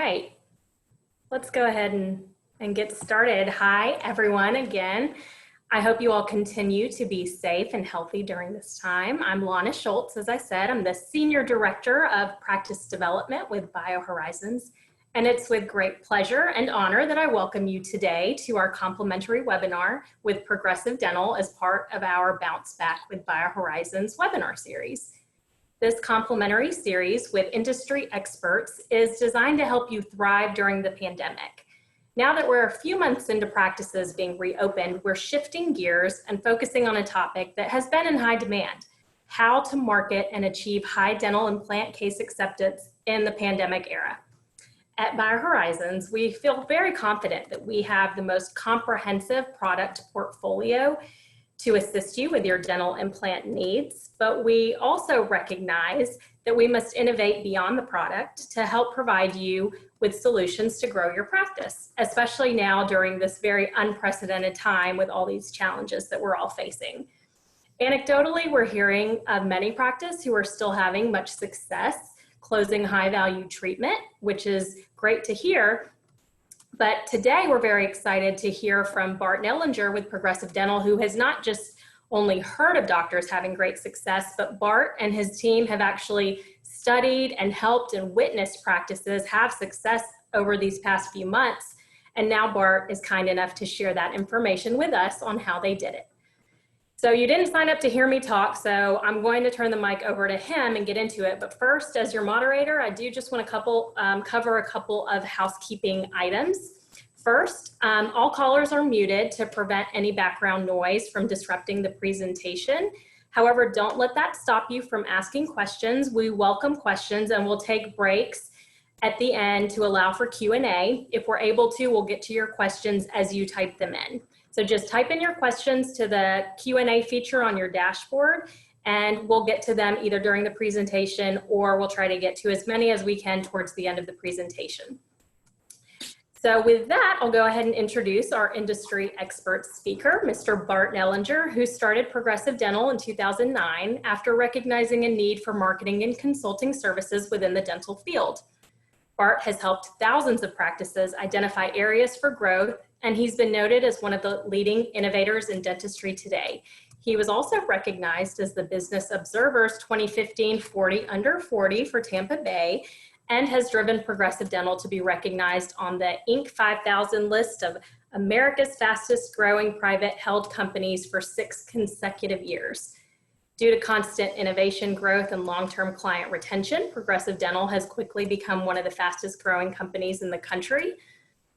right, let's go ahead and get started. Hi, everyone, again. I hope you all continue to be safe and healthy during this time. I'm Lana Schultz, as I said. I'm the Senior Director of Practice Development with BioHorizons, and it's with great pleasure and honor that I welcome you today to our complimentary webinar with Progressive Dental as part of our Bounce Back with BioHorizons webinar series. This complimentary series with industry experts is designed to help you thrive during the pandemic. Now that we're a few months into practices being reopened, we're shifting gears and focusing on a topic that has been in high demand: how to market and achieve high dental implant case acceptance in the pandemic era. At BioHorizons, we feel very confident that we have the most comprehensive product portfolio to assist you with your dental implant needs, but we also recognize that we must innovate beyond the product to help provide you with solutions to grow your practice, especially now during this very unprecedented time with all these challenges that we're all facing. Anecdotally, we're hearing of many practices who are still having much success closing high-value treatment, which is great to hear. But today we're very excited to hear from Bart Nellinger with Progressive Dental, who has not just only heard of doctors having great success, but Bart and his team have actually studied and helped and witnessed practices have success over these past few months. And now Bart is kind enough to share that information with us on how they did it. So you didn't sign up to hear me talk, so I'm going to turn the mic over to him and get into it. But first, as your moderator, I do just want to cover a couple of housekeeping items. First, all callers are muted to prevent any background noise from disrupting the presentation. However, don't let that stop you from asking questions. We welcome questions and we'll take breaks at the end to allow for Q&A. If we're able to, we'll get to your questions as you type them in. So just type in your questions to the Q&A feature on your dashboard, and we'll get to them either during the presentation or we'll try to get to as many as we can towards the end of the presentation. So with that, I'll go ahead and introduce our industry expert speaker, Mr. Bart Nellinger, who started Progressive Dental in 2009 after recognizing a need for marketing and consulting services within the dental field. Bart has helped thousands of practices identify areas for growth, and he's been noted as one of the leading innovators in dentistry today. He was also recognized as the Business Observer's 2015 40 Under 40 for Tampa Bay, and has driven Progressive Dental to be recognized on the Inc. 5000 list of America's fastest growing private held companies for 6 consecutive years. Due to constant innovation, growth, and long-term client retention, Progressive Dental has quickly become one of the fastest growing companies in the country.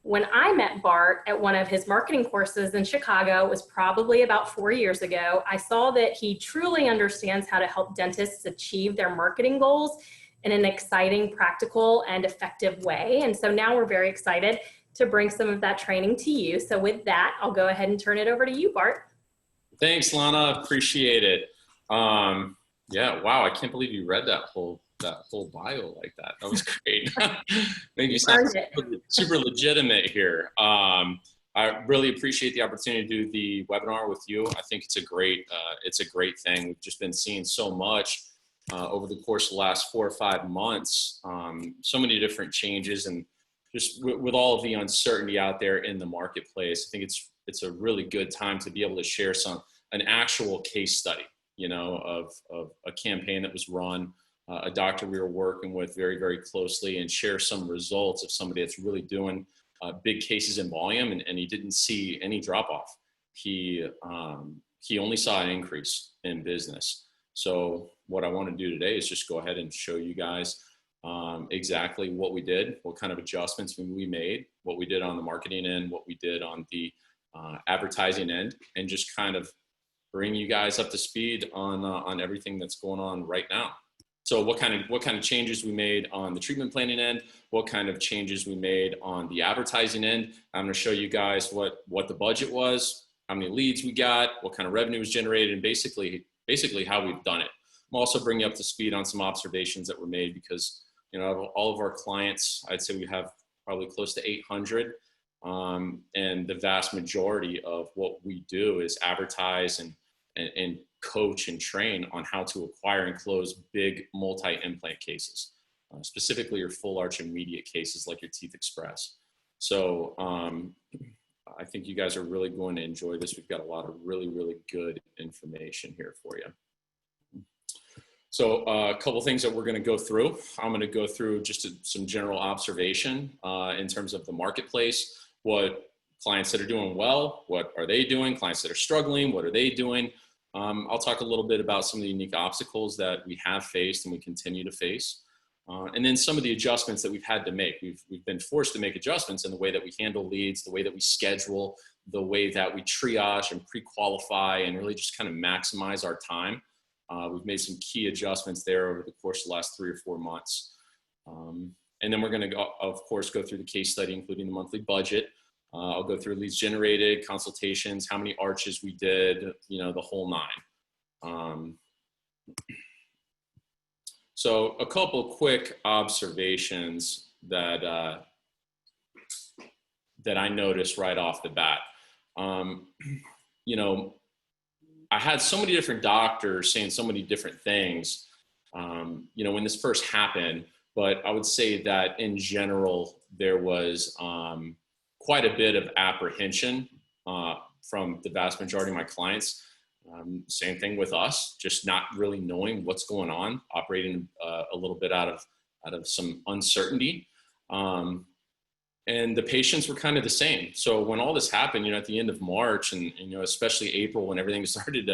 When I met Bart at one of his marketing courses in Chicago, it was probably about 4 years ago, I saw that he truly understands how to help dentists achieve their marketing goals in an exciting, practical, and effective way. And so now we're very excited to bring some of that training to you. So with that, I'll go ahead and turn it over to you, Bart. Thanks, Lana. Appreciate it. Yeah, wow, I can't believe you read that whole bio like that. That was great. Made you sound super legitimate here. I really appreciate the opportunity to do the webinar with you. I think it's a great thing. We've just been seeing so much over the course of the last 4 or 5 months, so many different changes, and just with all of the uncertainty out there in the marketplace, I think it's a really good time to be able to share an actual case study, you know, of a campaign that was run, a doctor we were working with very, very closely, and share some results of somebody that's really doing big cases in volume, and he didn't see any drop off. He only saw an increase in business. So what I want to do today is just go ahead and show you guys exactly what we did, what kind of adjustments we made, what we did on the marketing end, what we did on the advertising end, and just kind of bring you guys up to speed on everything that's going on right now. So what kind of changes we made on the treatment planning end, what kind of changes we made on the advertising end. I'm going to show you guys what the budget was, how many leads we got, what kind of revenue was generated, and basically how we've done it. I'm also bringing you up to speed on some observations that were made because, you know, all of our clients, I'd say we have probably close to 800. And the vast majority of what we do is advertise and coach and train on how to acquire and close big multi-implant cases. specifically your full arch immediate cases like your Teeth Express. So I think you guys are really going to enjoy this. We've got a lot of really, really good information here for you. So a couple things that we're going to go through. I'm going to go through just some general observation in terms of the marketplace, what clients that are doing well, what are they doing? Clients that are struggling, what are they doing? I'll talk a little bit about some of the unique obstacles that we have faced and we continue to face. And then some of the adjustments that we've had to make. We've been forced to make adjustments in the way that we handle leads, the way that we schedule, the way that we triage and pre-qualify and really just kind of maximize our time. We've made some key adjustments there over the course of the last 3 or 4 months. And then we're going to, of course, go through the case study, including the monthly budget. I'll go through leads generated, consultations, how many arches we did, the whole nine. So a couple quick observations that I noticed right off the bat. I had so many different doctors saying so many different things, when this first happened, but I would say that in general, there was quite a bit of apprehension from the vast majority of my clients. Same thing with us, just not really knowing what's going on, operating a little bit out of some uncertainty. And the patients were kind of the same. So when all this happened, at the end of March and especially April, when everything started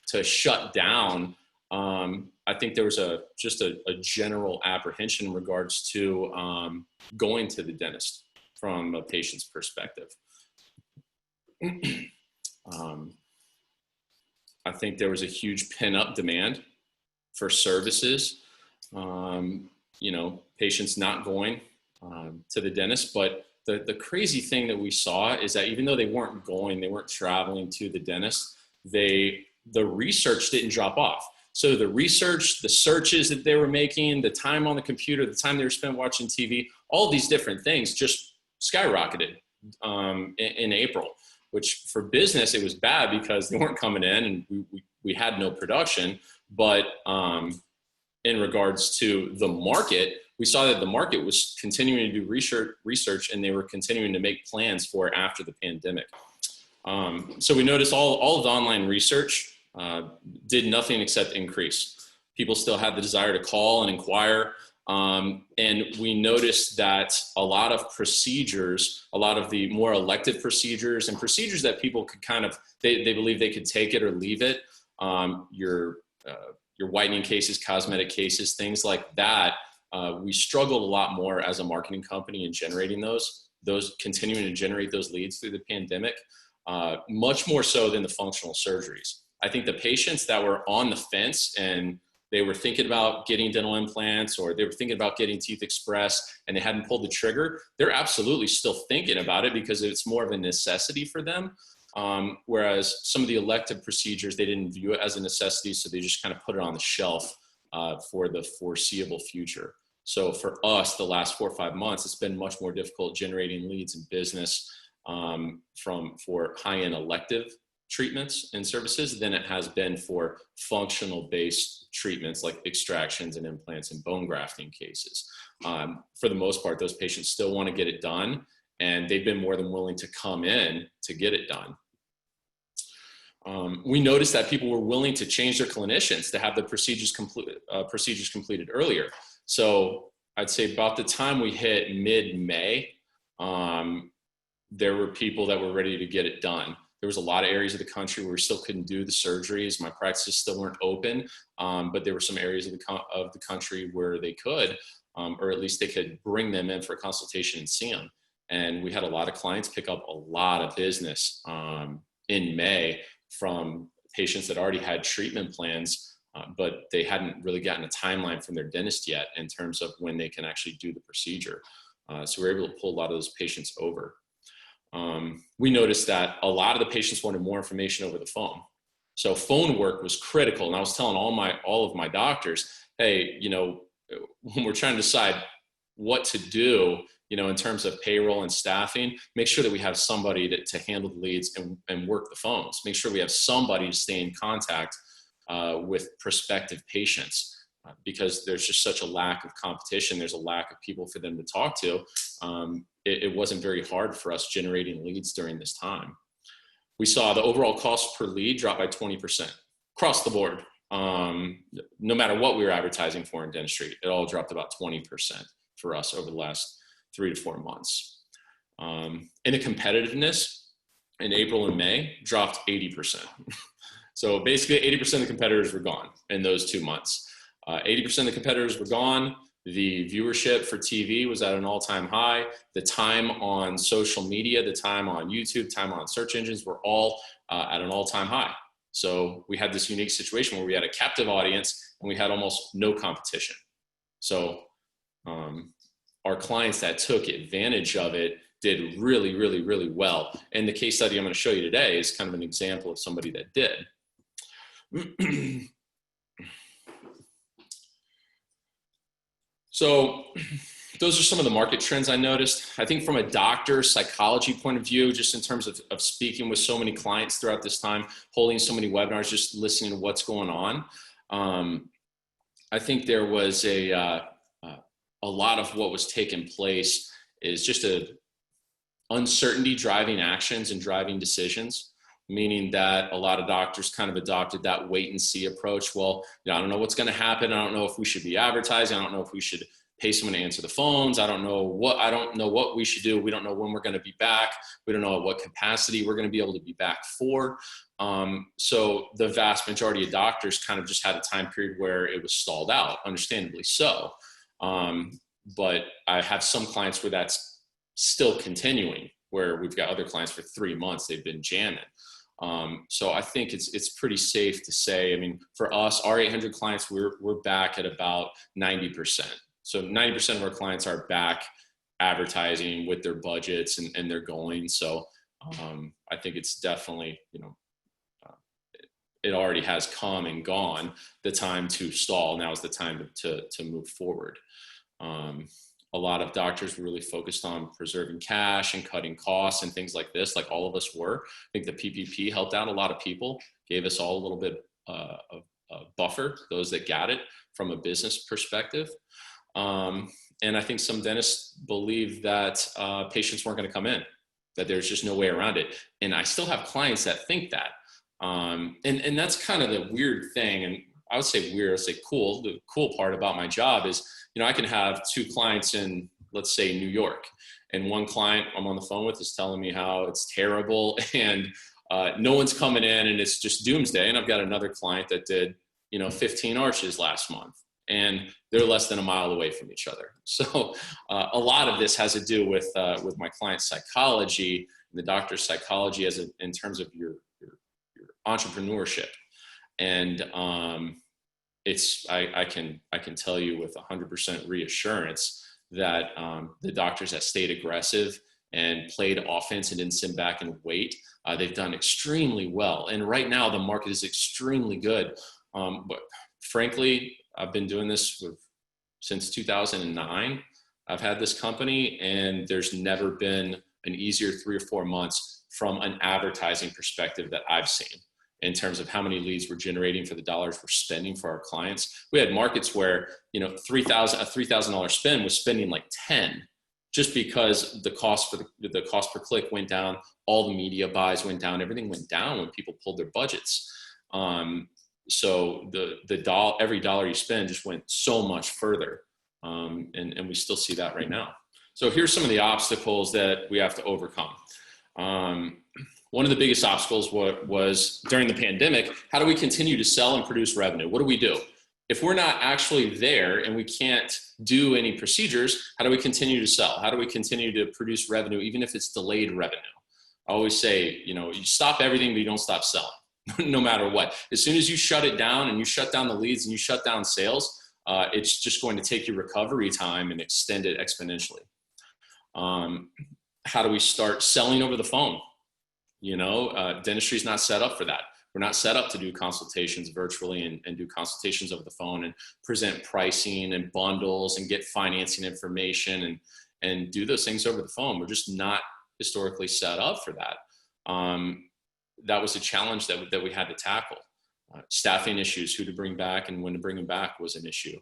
to shut down, I think there was just a general apprehension in regards to going to the dentist from a patient's perspective. I think there was a huge pent-up demand for services. Patients not going to the dentist, but the crazy thing that we saw is that even though they weren't traveling to the dentist, the research didn't drop off. So the research, the searches that they were making, the time on the computer, the time they were spent watching TV, all these different things just skyrocketed in April, which for business, it was bad because they weren't coming in and we had no production. But in regards to the market, we saw that the market was continuing to do research and they were continuing to make plans for after the pandemic. So we noticed all of the online research did nothing except increase. People still had the desire to call and inquire. And we noticed that a lot of procedures, a lot of the more elective procedures and procedures that people could they believe they could take it or leave it, your whitening cases, cosmetic cases, things like that. We struggled a lot more as a marketing company in generating those continuing to generate those leads through the pandemic, much more so than the functional surgeries. I think the patients that were on the fence and they were thinking about getting dental implants or they were thinking about getting Teeth Express and they hadn't pulled the trigger, they're absolutely still thinking about it because it's more of a necessity for them. Whereas some of the elective procedures, they didn't view it as a necessity, so they just kind of put it on the shelf for the foreseeable future. So for us, the last 4 or 5 months, it's been much more difficult generating leads and business for high-end elective treatments and services than it has been for functional-based treatments like extractions and implants and bone grafting cases. For the most part, those patients still want to get it done, and they've been more than willing to come in to get it done. We noticed that people were willing to change their clinicians to have the procedures completed earlier. So I'd say about the time we hit mid-May, there were people that were ready to get it done. There was a lot of areas of the country where we still couldn't do the surgeries. My practices still weren't open, but there were some areas of the country where they could, or at least they could bring them in for a consultation and see them. And we had a lot of clients pick up a lot of business in May from patients that already had treatment plans, but they hadn't really gotten a timeline from their dentist yet in terms of when they can actually do the procedure. So we were able to pull a lot of those patients over. We noticed that a lot of the patients wanted more information over the phone. So phone work was critical. And I was telling all of my doctors, hey, when we're trying to decide what to do, in terms of payroll and staffing, make sure that we have somebody to handle the leads and work the phones. Make sure we have somebody to stay in contact with prospective patients. because there's just such a lack of competition. There's a lack of people for them to talk to. It wasn't very hard for us generating leads during this time. We saw the overall cost per lead drop by 20% across the board. No matter what we were advertising for in dentistry, it all dropped about 20% for us over the last 3 to 4 months. And the competitiveness in April and May dropped 80%. So basically 80% of the competitors were gone in those 2 months. 80% of the competitors were gone. The viewership for TV was at an all-time high. The time on social media, the time on YouTube, time on search engines were all at an all-time high. So we had this unique situation where we had a captive audience and we had almost no competition. So our clients that took advantage of it did really, really, really well. And the case study I'm going to show you today is kind of an example of somebody that did. So those are some of the market trends I noticed. I think from a doctor psychology point of view, just in terms of speaking with so many clients throughout this time, holding so many webinars, just listening to what's going on. I think there was a lot of what was taking place is just a uncertainty driving actions and driving decisions, meaning that a lot of doctors kind of adopted that wait and see approach. Well, I don't know what's going to happen. I don't know if we should be advertising. I don't know if we should pay someone to answer the phones. I don't know what we should do. We don't know when we're going to be back. We don't know at what capacity we're going to be able to be back for. So the vast majority of doctors kind of just had a time period where it was stalled out, understandably so. But I have some clients where that's still continuing, where we've got other clients for 3 months, they've been jamming. So I think it's pretty safe to say, I mean, for us, our 800 clients, we're back at about 90%. So 90% of our clients are back advertising with their budgets and they're going. So I think it's definitely, it already has come and gone. The time to stall, now is the time to move forward. A lot of doctors were really focused on preserving cash and cutting costs and things like this, like all of us were. I think the PPP helped out a lot of people, gave us all a little bit of a buffer, those that got it from a business perspective. And I think some dentists believe that patients weren't going to come in, that there's just no way around it. And I still have clients that think that. And that's kind of the weird thing. And I would say weird, I would say cool. The cool part about my job is, I can have 2 clients in, let's say, New York, and one client I'm on the phone with is telling me how it's terrible and no one's coming in and it's just doomsday. And I've got another client that did, 15 arches last month, and they're less than a mile away from each other. So a lot of this has to do with my client's psychology, and the doctor's psychology in terms of your entrepreneurship. And I can tell you with 100% reassurance that the doctors that stayed aggressive and played offense and didn't sit back and wait, they've done extremely well. And right now the market is extremely good. But frankly, I've been doing this since 2009. I've had this company, and there's never been an easier 3 or 4 months from an advertising perspective that I've seen, in terms of how many leads we're generating for the dollars we're spending for our clients. We had markets where, a $3,000 spend was spending like 10, just because the cost per click went down, all the media buys went down, everything went down when people pulled their budgets. So every dollar you spend just went so much further. And we still see that right now. So here's some of the obstacles that we have to overcome. One of the biggest obstacles was during the pandemic, how do we continue to sell and produce revenue? What do we do? If we're not actually there and we can't do any procedures, how do we continue to sell? How do we continue to produce revenue, even if it's delayed revenue? I always say, you stop everything, but you don't stop selling, no matter what. As soon as you shut it down and you shut down the leads and you shut down sales, it's just going to take your recovery time and extend it exponentially. How do we start selling over the phone? Dentistry is not set up for that. We're not set up to do consultations virtually and do consultations over the phone and present pricing and bundles and get financing information and do those things over the phone. We're just not historically set up for that. That was a challenge that we had to tackle. Staffing issues, who to bring back and when to bring them back was an issue.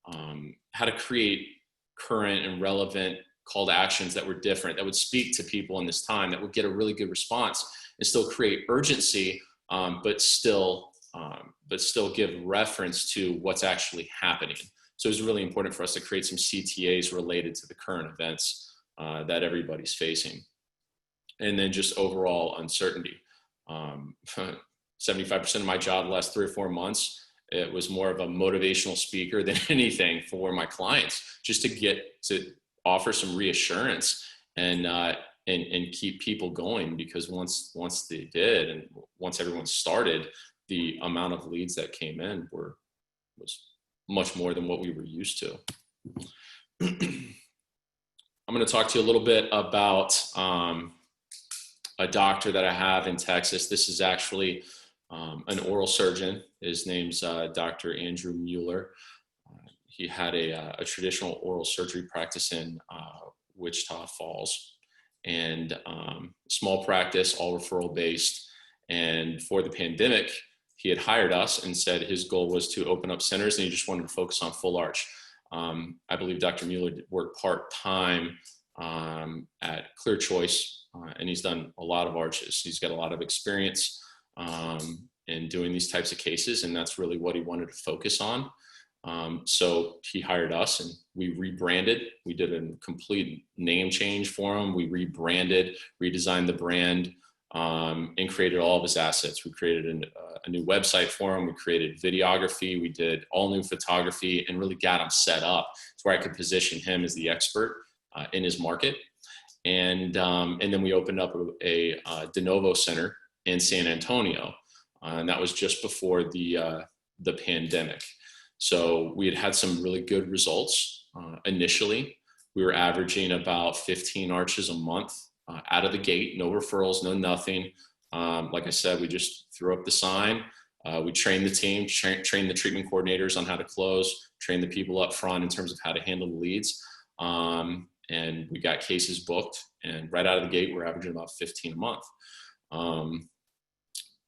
How to create current and relevant call to actions that were different, that would speak to people in this time, that would get a really good response and still create urgency, but still give reference to what's actually happening. So it was really important for us to create some CTAs related to the current events that everybody's facing. And then just overall uncertainty. 75% of my job the last 3 or 4 months, it was more of a motivational speaker than anything for my clients, just to get to offer some reassurance and keep people going, because once they did, and once everyone started, the amount of leads that came in was much more than what we were used to. I'm going to talk to you a little bit about a doctor that I have in Texas. This is actually an oral surgeon. His name's Dr. Andrew Mueller. He had a traditional oral surgery practice in Wichita Falls, and small practice, all referral based. And for the pandemic, he had hired us and said his goal was to open up centers, and he just wanted to focus on full arch. I believe Dr. Mueller worked part-time at Clear Choice, and he's done a lot of arches. He's got a lot of experience in doing these types of cases, and that's really what he wanted to focus on. So he hired us, and we rebranded. We did a complete name change for him. We rebranded, redesigned the brand, and created all of his assets. We created a new website for him. We created videography. We did all new photography, and really got him set up to where I could position him as the expert in his market. And then we opened up a de novo center in San Antonio, and that was just before the pandemic. So we had some really good results initially. We were averaging about 15 arches a month out of the gate, no referrals, no nothing. Like I said, we just threw up the sign. We trained the team, trained the treatment coordinators on how to close, trained the people up front in terms of how to handle the leads. And we got cases booked, and right out of the gate, we're averaging about 15 a month.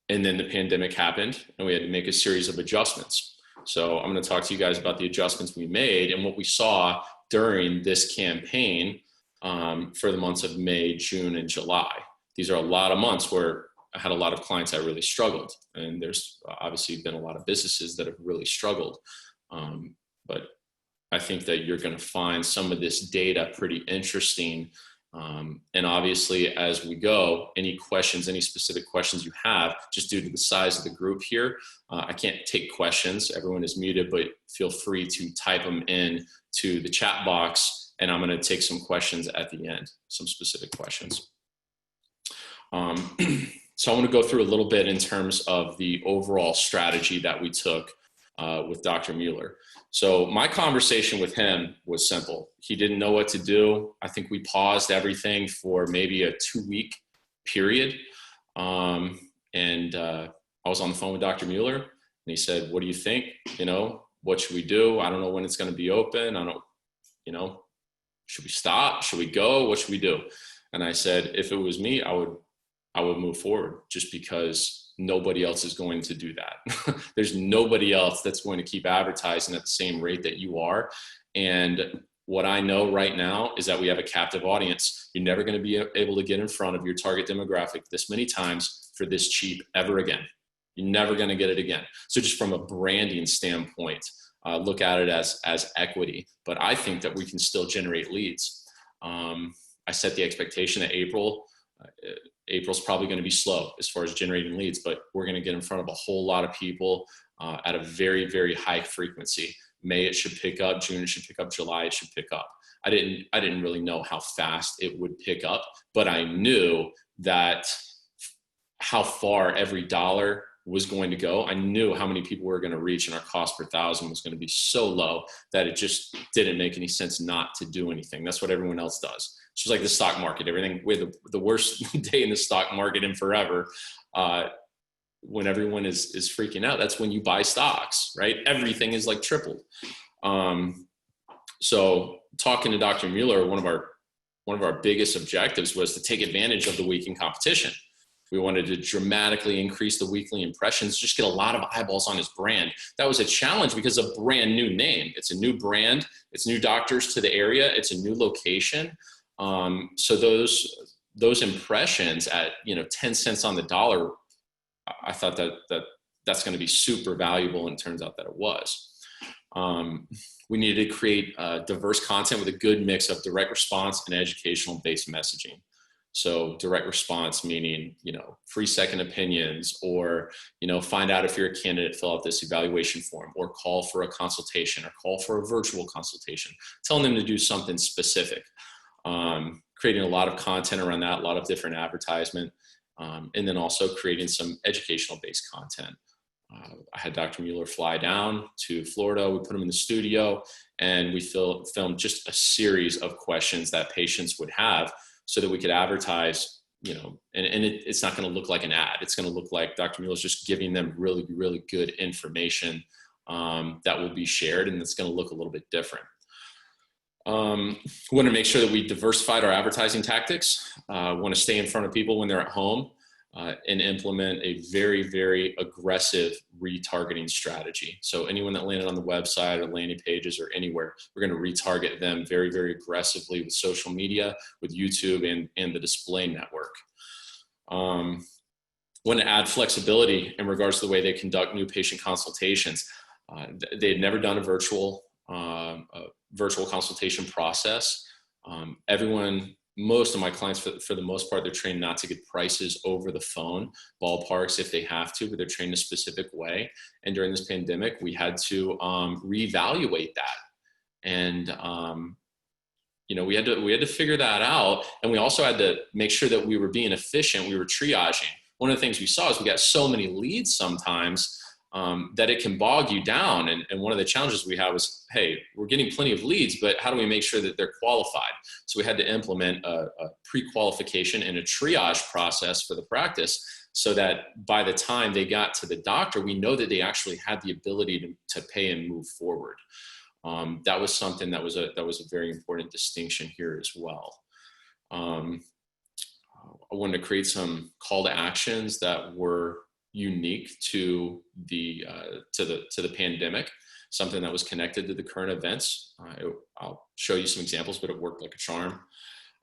And then the pandemic happened, and we had to make a series of adjustments. So I'm going to talk to you guys about the adjustments we made and what we saw during this campaign for the months of May, June, and July. These are a lot of months where I had a lot of clients that really struggled, and there's obviously been a lot of businesses that have really struggled. But I think that you're going to find some of this data pretty interesting. And obviously, as we go, any questions, any specific questions you have, just due to the size of the group here, I can't take questions. Everyone is muted, but feel free to type them in to the chat box, and I'm going to take some questions at the end, some specific questions. So I want to go through a little bit in terms of the overall strategy that we took with Dr. Mueller. So my conversation with him was simple. He didn't know what to do. I think we paused everything for maybe a 2-week period. And I was on the phone with Dr. Mueller, and he said, "What do you think? You know, what should we do? I don't know when it's going to be open. I don't, you know, should we stop? Should we go? What should we do?" And I said, if it was me, I would move forward, just because nobody else is going to do that. There's nobody else that's going to keep advertising at the same rate that you are. And what I know right now is that we have a captive audience. You're never going to be able to get in front of your target demographic this many times for this cheap ever again. You're never going to get it again. So just from a branding standpoint, look at it as equity. But I think that we can still generate leads. I set the expectation that April's probably going to be slow as far as generating leads, but we're going to get in front of a whole lot of people at a very, very high frequency. May, it should pick up. June, it should pick up. July, it should pick up. I didn't really know how fast it would pick up, but I knew that how far every dollar was going to go. I knew how many people we were going to reach, and our cost per thousand was going to be so low that it just didn't make any sense not to do anything. That's what everyone else does. It's just like the stock market. We had the worst day in the stock market in forever. When everyone is freaking out, that's when you buy stocks, right? Everything is like tripled. So talking to Dr. Mueller, one of our biggest objectives was to take advantage of the weakened competition. We wanted to dramatically increase the weekly impressions, just get a lot of eyeballs on his brand. That was a challenge because it's a brand new name. It's a new brand. It's new doctors to the area. It's a new location. So those impressions at 10 cents on the dollar, I thought that's going to be super valuable, and it turns out that it was. We needed to create diverse content with a good mix of direct response and educational based messaging. So direct response meaning, free second opinions, or, find out if you're a candidate, fill out this evaluation form, or call for a consultation, or call for a virtual consultation, telling them to do something specific. Creating a lot of content around that, a lot of different advertisement, and then also creating some educational based content. I had Dr. Mueller fly down to Florida. We put him in the studio, and we filmed just a series of questions that patients would have, so that we could advertise, and it's not going to look like an ad. It's going to look like Dr. Mueller's just giving them really, really good information that will be shared, and it's going to look a little bit different. We want to make sure that we diversified our advertising tactics. We want to stay in front of people when they're at home, and implement a very, very aggressive retargeting strategy. So anyone that landed on the website or landing pages or anywhere, we're going to retarget them very, very aggressively with social media, with YouTube, and the display network. Want to add flexibility in regards to the way they conduct new patient consultations. They had never done a virtual consultation process. Most of my clients, for the most part, they're trained not to get prices over the phone, ballparks if they have to, but they're trained a specific way. And during this pandemic, we had to reevaluate that. And, we had to figure that out. And we also had to make sure that we were being efficient. We were triaging. One of the things we saw is we got so many leads sometimes that it can bog you down. And one of the challenges we had was, hey, we're getting plenty of leads, but how do we make sure that they're qualified? So we had to implement a pre-qualification and a triage process for the practice, so that by the time they got to the doctor, we know that they actually had the ability to pay and move forward. That was something that was a very important distinction here as well. I wanted to create some call to actions that were unique to the pandemic, something that was connected to the current events. I'll show you some examples, but it worked like a charm.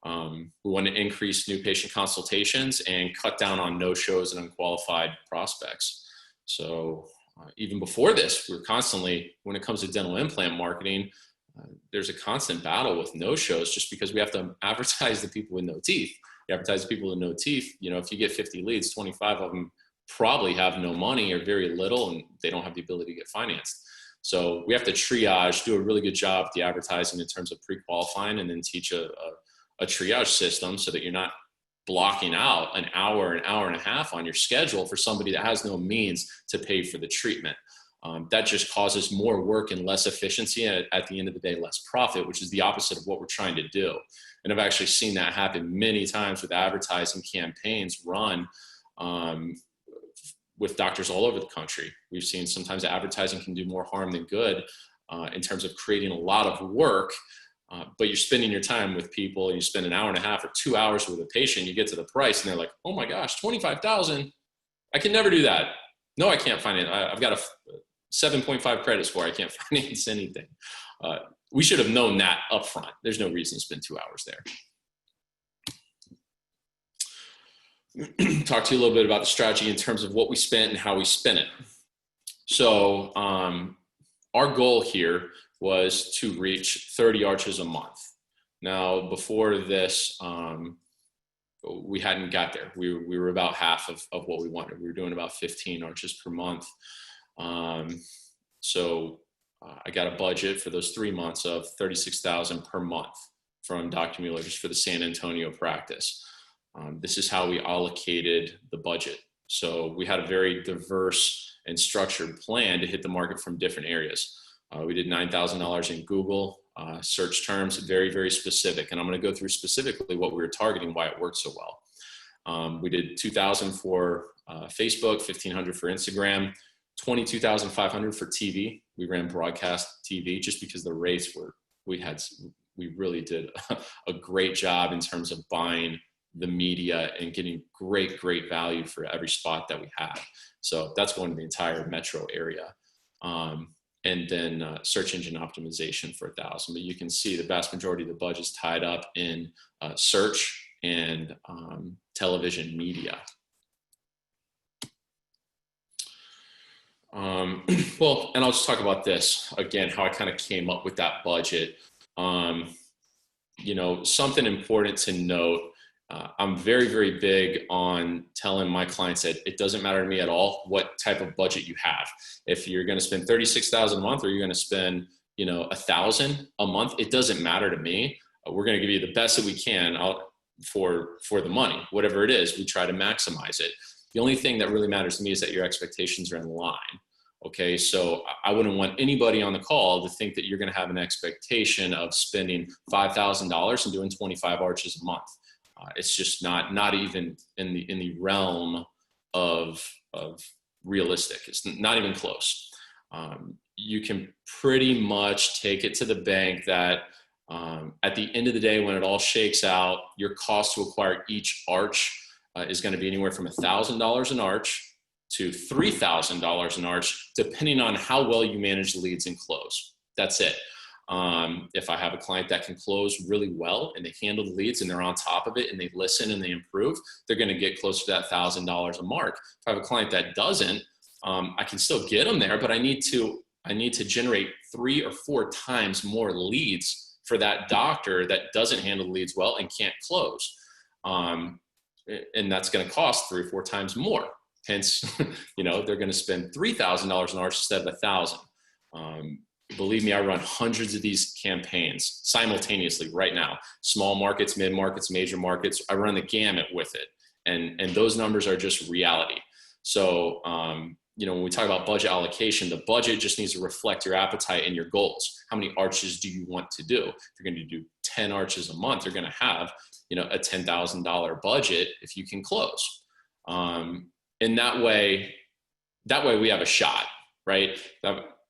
We want to increase new patient consultations and cut down on no-shows and unqualified prospects. So even before this, we're constantly, when it comes to dental implant marketing, there's a constant battle with no-shows, just because we have to advertise the people with no teeth. You advertise the people with no teeth, if you get 50 leads, 25 of them probably have no money or very little, and they don't have the ability to get financed. So we have to triage, do a really good job at the advertising in terms of pre-qualifying, and then teach a triage system so that you're not blocking out an hour and a half on your schedule for somebody that has no means to pay for the treatment. That just causes more work and less efficiency, and at the end of the day, less profit, which is the opposite of what we're trying to do. And I've actually seen that happen many times with advertising campaigns run with doctors all over the country. We've seen sometimes advertising can do more harm than good in terms of creating a lot of work, but you're spending your time with people, and you spend an hour and a half or 2 hours with a patient, you get to the price and they're like, oh my gosh, $25,000, I can never do that. No, I can't finance. I've got a 7.5 credit score. I can't finance anything. We should have known that up front. There's no reason to spend 2 hours there. Talk to you a little bit about the strategy in terms of what we spent and how we spent it. So our goal here was to reach 30 arches a month. Now, before this, we hadn't got there. We were about half of what we wanted. We were doing about 15 arches per month. So I got a budget for those 3 months of $36,000 per month from Dr. Mueller, just for the San Antonio practice. This is how we allocated the budget. So we had a very diverse and structured plan to hit the market from different areas. We did $9,000 in Google search terms, very, very specific. And I'm going to go through specifically what we were targeting, why it worked so well. We did $2,000 for Facebook, $1,500 for Instagram, $22,500 for TV. We ran broadcast TV just because the rates were, we really did a great job in terms of buying the media and getting great value for every spot that we have. So that's going to the entire metro area. And then search engine optimization for 1,000. But you can see the vast majority of the budget is tied up in search and television media. Well, and I'll just talk about this again, how I kind of came up with that budget. You know, something important to note, I'm very big on telling my clients that it doesn't matter to me at all what type of budget you have. If you're going to spend $36,000 a month, or you're going to spend, you know, $1,000 a month, it doesn't matter to me. We're going to give you the best that we can for the money, whatever it is. We try to maximize it. The only thing that really matters to me is that your expectations are in line. Okay, so I wouldn't want anybody on the call to think that you're going to have an expectation of spending $5,000 and doing 25 arches a month. It's just not even in the realm of realistic. It's not even close. You can pretty much take it to the bank that at the end of the day, when it all shakes out, your cost to acquire each arch is going to be anywhere from $1,000 an arch to $3,000 an arch, depending on how well you manage the leads and close. That's it. If I have a client that can close really well and they handle the leads and they're on top of it and they listen and they improve, they're going to get closer to that $1,000 a mark. If I have a client that doesn't, I can still get them there, but I need to generate 3 or 4 times more leads for that doctor that doesn't handle the leads well and can't close. And that's going to cost 3 or 4 times more. Hence, you know, they're going to spend $3,000 an arch instead of $1,000. Believe me, I run hundreds of these campaigns simultaneously right now. Small markets, mid markets, major markets. I run the gamut with it. And those numbers are just reality. So, you know, when we talk about budget allocation, the budget just needs to reflect your appetite and your goals. How many arches do you want to do? If you're going to do 10 arches a month, you're going to have, you know, a $10,000 budget if you can close. And that way we have a shot, right?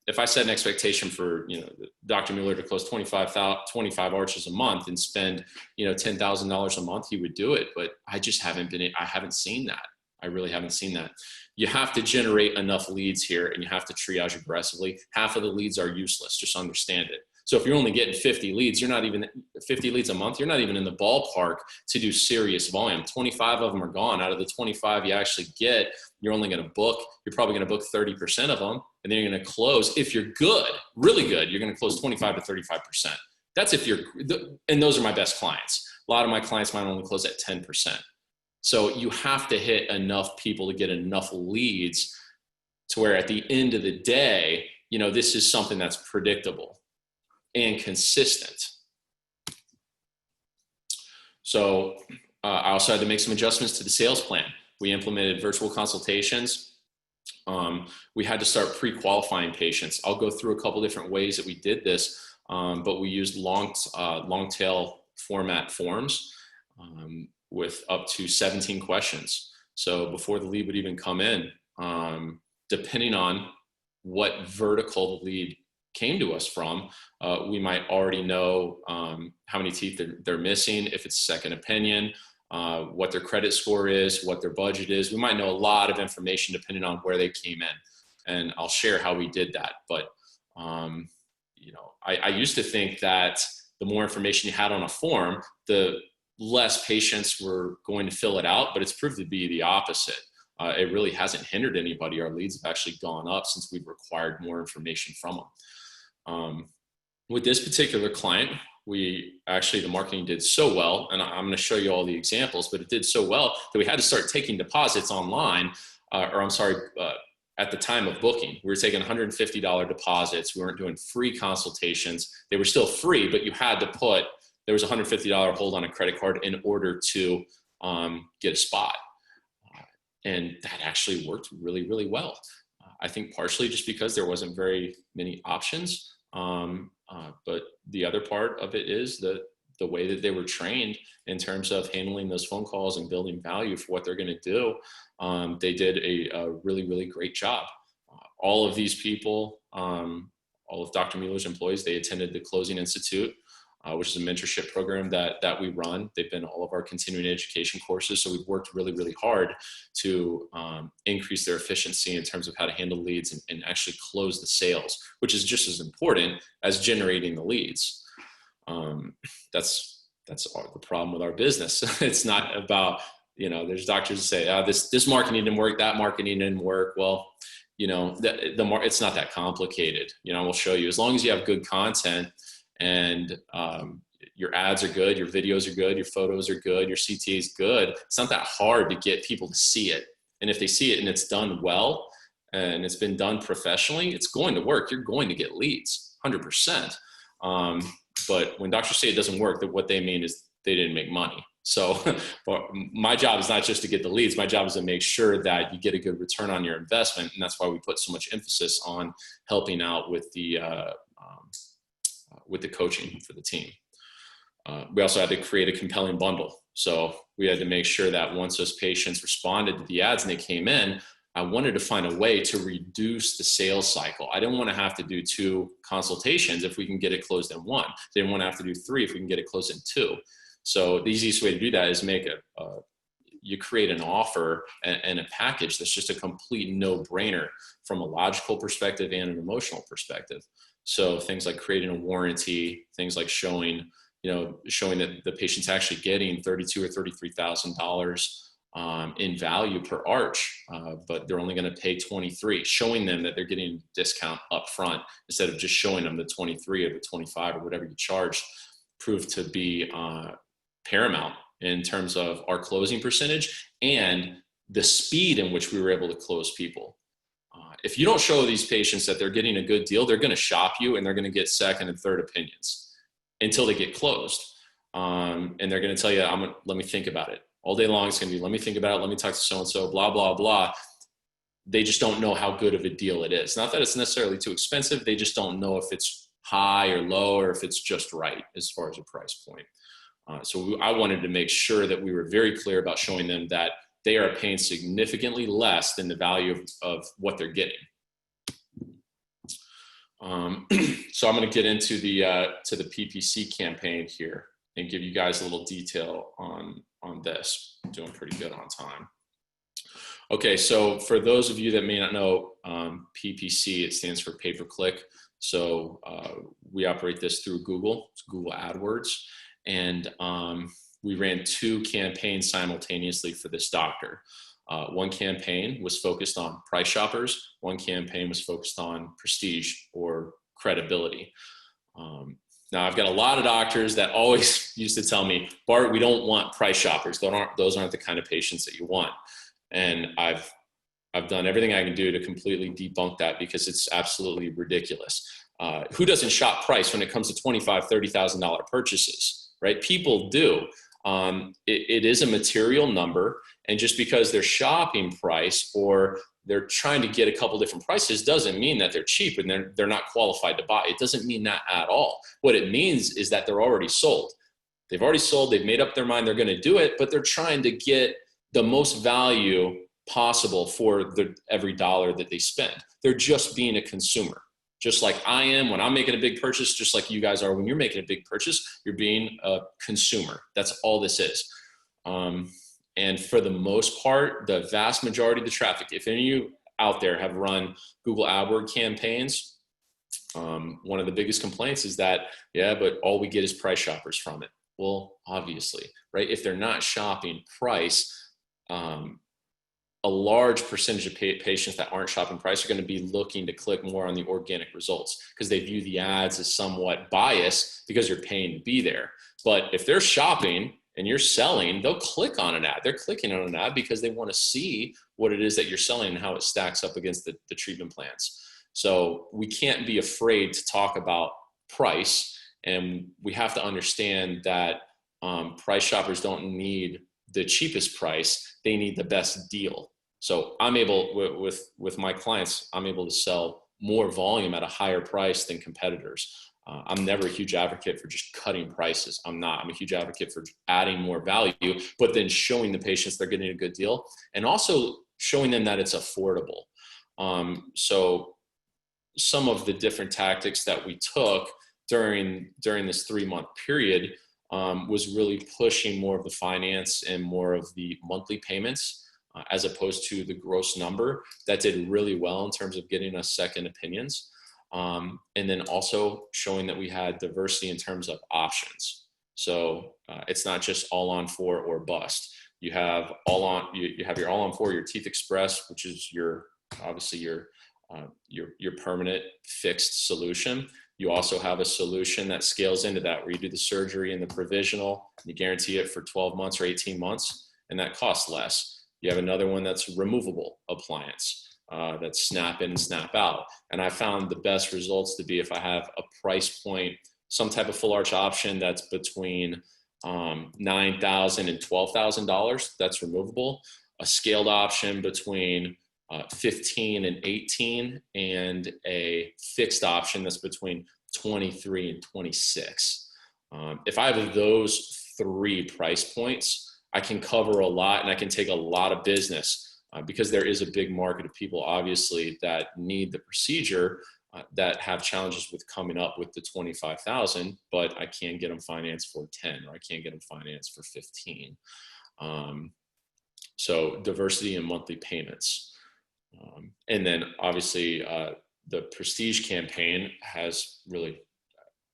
If I set an expectation for, you know, Dr. Mueller to close 25 arches a month and spend, you know, $10,000 a month, he would do it. But I haven't seen that. I really haven't seen that. You have to generate enough leads here and you have to triage aggressively. Half of the leads are useless. Just understand it. So if you're only getting 50 leads, 50 leads a month, you're not even in the ballpark to do serious volume. 25 of them are gone. Out of the 25 you actually get, you're probably going to book 30% of them. And then you're going to close, if you're good, really good, you're going to close 25 to 35%. That's and those are my best clients. A lot of my clients might only close at 10%. So you have to hit enough people to get enough leads to where at the end of the day, you know, this is something that's predictable and consistent. So I also had to make some adjustments to the sales plan. We implemented virtual consultations. We had to start pre-qualifying patients. I'll go through a couple different ways that we did this, but we used long tail format forms with up to 17 questions. So before the lead would even come in, depending on what vertical the lead came to us from, we might already know how many teeth they're missing, if it's a second opinion, what their credit score is, what their budget is. We might know a lot of information depending on where they came in. And I'll share how we did that. But, you know, I used to think that the more information you had on a form, the less patients were going to fill it out, but it's proved to be the opposite. It really hasn't hindered anybody. Our leads have actually gone up since we've required more information from them. With this particular client, the marketing did so well, and I'm going to show you all the examples, but it did so well that we had to start taking deposits online, at the time of booking. We were taking $150 deposits. We weren't doing free consultations. They were still free, but there was a $150 hold on a credit card in order to get a spot. And that actually worked really, really well. I think partially just because there wasn't very many options. But the other part of it is the way that they were trained in terms of handling those phone calls and building value for what they're going to do. They did a really, really great job. All of these people, all of Dr. Mueller's employees, they attended the Closing Institute. which is a mentorship program that we run. They've been all of our continuing education courses. So we've worked really, really hard to increase their efficiency in terms of how to handle leads and actually close the sales, which is just as important as generating the leads. That's the problem with our business. It's not about, there's doctors that say, this marketing didn't work, that marketing didn't work. Well, it's not that complicated. We'll show you, as long as you have good content and your ads are good, your videos are good, your photos are good, your CTA is good. It's not that hard to get people to see it. And if they see it and it's done well and it's been done professionally, it's going to work. You're going to get leads, 100%. But when doctors say it doesn't work, that what they mean is they didn't make money. So my job is not just to get the leads. My job is to make sure that you get a good return on your investment. And that's why we put so much emphasis on helping out with the coaching for the team. We also had to create a compelling bundle. So we had to make sure that once those patients responded to the ads and they came in, I wanted to find a way to reduce the sales cycle. I didn't want to have to do 2 consultations if we can get it closed in 1. Didn't want to have to do 3 if we can get it closed in 2. So the easiest way to do that is you create an offer and a package that's just a complete no-brainer from a logical perspective and an emotional perspective. So things like creating a warranty, things like showing that the patient's actually getting $32,000 or $33,000 in value per arch, but they're only going to pay $23,000, showing them that they're getting a discount up front instead of just showing them the $23,000 or the $25,000 or whatever you charge, proved to be paramount in terms of our closing percentage and the speed in which we were able to close people. If you don't show these patients that they're getting a good deal, they're going to shop you and they're going to get second and third opinions until they get closed. And they're going to tell you, let me think about it. All day long, it's going to be, let me think about it. Let me talk to so-and-so, blah, blah, blah. They just don't know how good of a deal it is. Not that it's necessarily too expensive. They just don't know if it's high or low or if it's just right as far as a price point. So I wanted to make sure that we were very clear about showing them that they are paying significantly less than the value of what they're getting. So I'm going to get into the PPC campaign here and give you guys a little detail on this. I'm doing pretty good on time. Okay, so for those of you that may not know, PPC, it stands for pay-per-click. So we operate this through Google. It's Google AdWords. And we ran 2 campaigns simultaneously for this doctor. One campaign was focused on price shoppers. One campaign was focused on prestige or credibility. Now, I've got a lot of doctors that always used to tell me, Bart, we don't want price shoppers. Those aren't the kind of patients that you want. And I've done everything I can do to completely debunk that because it's absolutely ridiculous. Who doesn't shop price when it comes to $25,000, $30,000 purchases, right? People do. It is a material number. And just because they're shopping price or they're trying to get a couple different prices doesn't mean that they're cheap and they're not qualified to buy. It doesn't mean that at all. What it means is that they're already sold. They've already sold. They've made up their mind they're going to do it, but they're trying to get the most value possible for every dollar that they spend. They're just being a consumer. Just like I am when I'm making a big purchase, just like you guys are when you're making a big purchase, you're being a consumer. That's all this is. And for the most part, the vast majority of the traffic, if any of you out there have run Google AdWords campaigns, one of the biggest complaints is that, yeah, but all we get is price shoppers from it. Well, obviously, right? If they're not shopping price, a large percentage of patients that aren't shopping price are going to be looking to click more on the organic results because they view the ads as somewhat biased because you're paying to be there. But if they're shopping and you're selling, they'll click on an ad. They're clicking on an ad because they want to see what it is that you're selling and how it stacks up against the treatment plans. So we can't be afraid to talk about price, and we have to understand that price shoppers don't need the cheapest price, they need the best deal. So I'm able, with my clients, I'm able to sell more volume at a higher price than competitors. I'm never a huge advocate for just cutting prices. I'm not. I'm a huge advocate for adding more value, but then showing the patients they're getting a good deal and also showing them that it's affordable. So some of the different tactics that we took during this 3-month period was really pushing more of the finance and more of the monthly payments as opposed to the gross number. That did really well in terms of getting us second opinions. And then also showing that we had diversity in terms of options. So it's not just all on 4 or bust. You have you have your all on 4, your Teeth Express, which is obviously your permanent fixed solution. You also have a solution that scales into that, where you do the surgery and the provisional, you guarantee it for 12 months or 18 months, and that costs less. You have another one that's removable appliance, that's snap in and snap out. And I found the best results to be if I have a price point, some type of full arch option that's between $9,000 and $12,000, that's removable. A scaled option between 15 and 18, and a fixed option that's between 23 and 26. If I have those 3 price points, I can cover a lot and I can take a lot of business because there is a big market of people, obviously, that need the procedure, that have challenges with coming up with the 25,000, but I can't get them financed for 10, or I can't get them financed for 15. So diversity in monthly payments. And then obviously the Prestige campaign has really,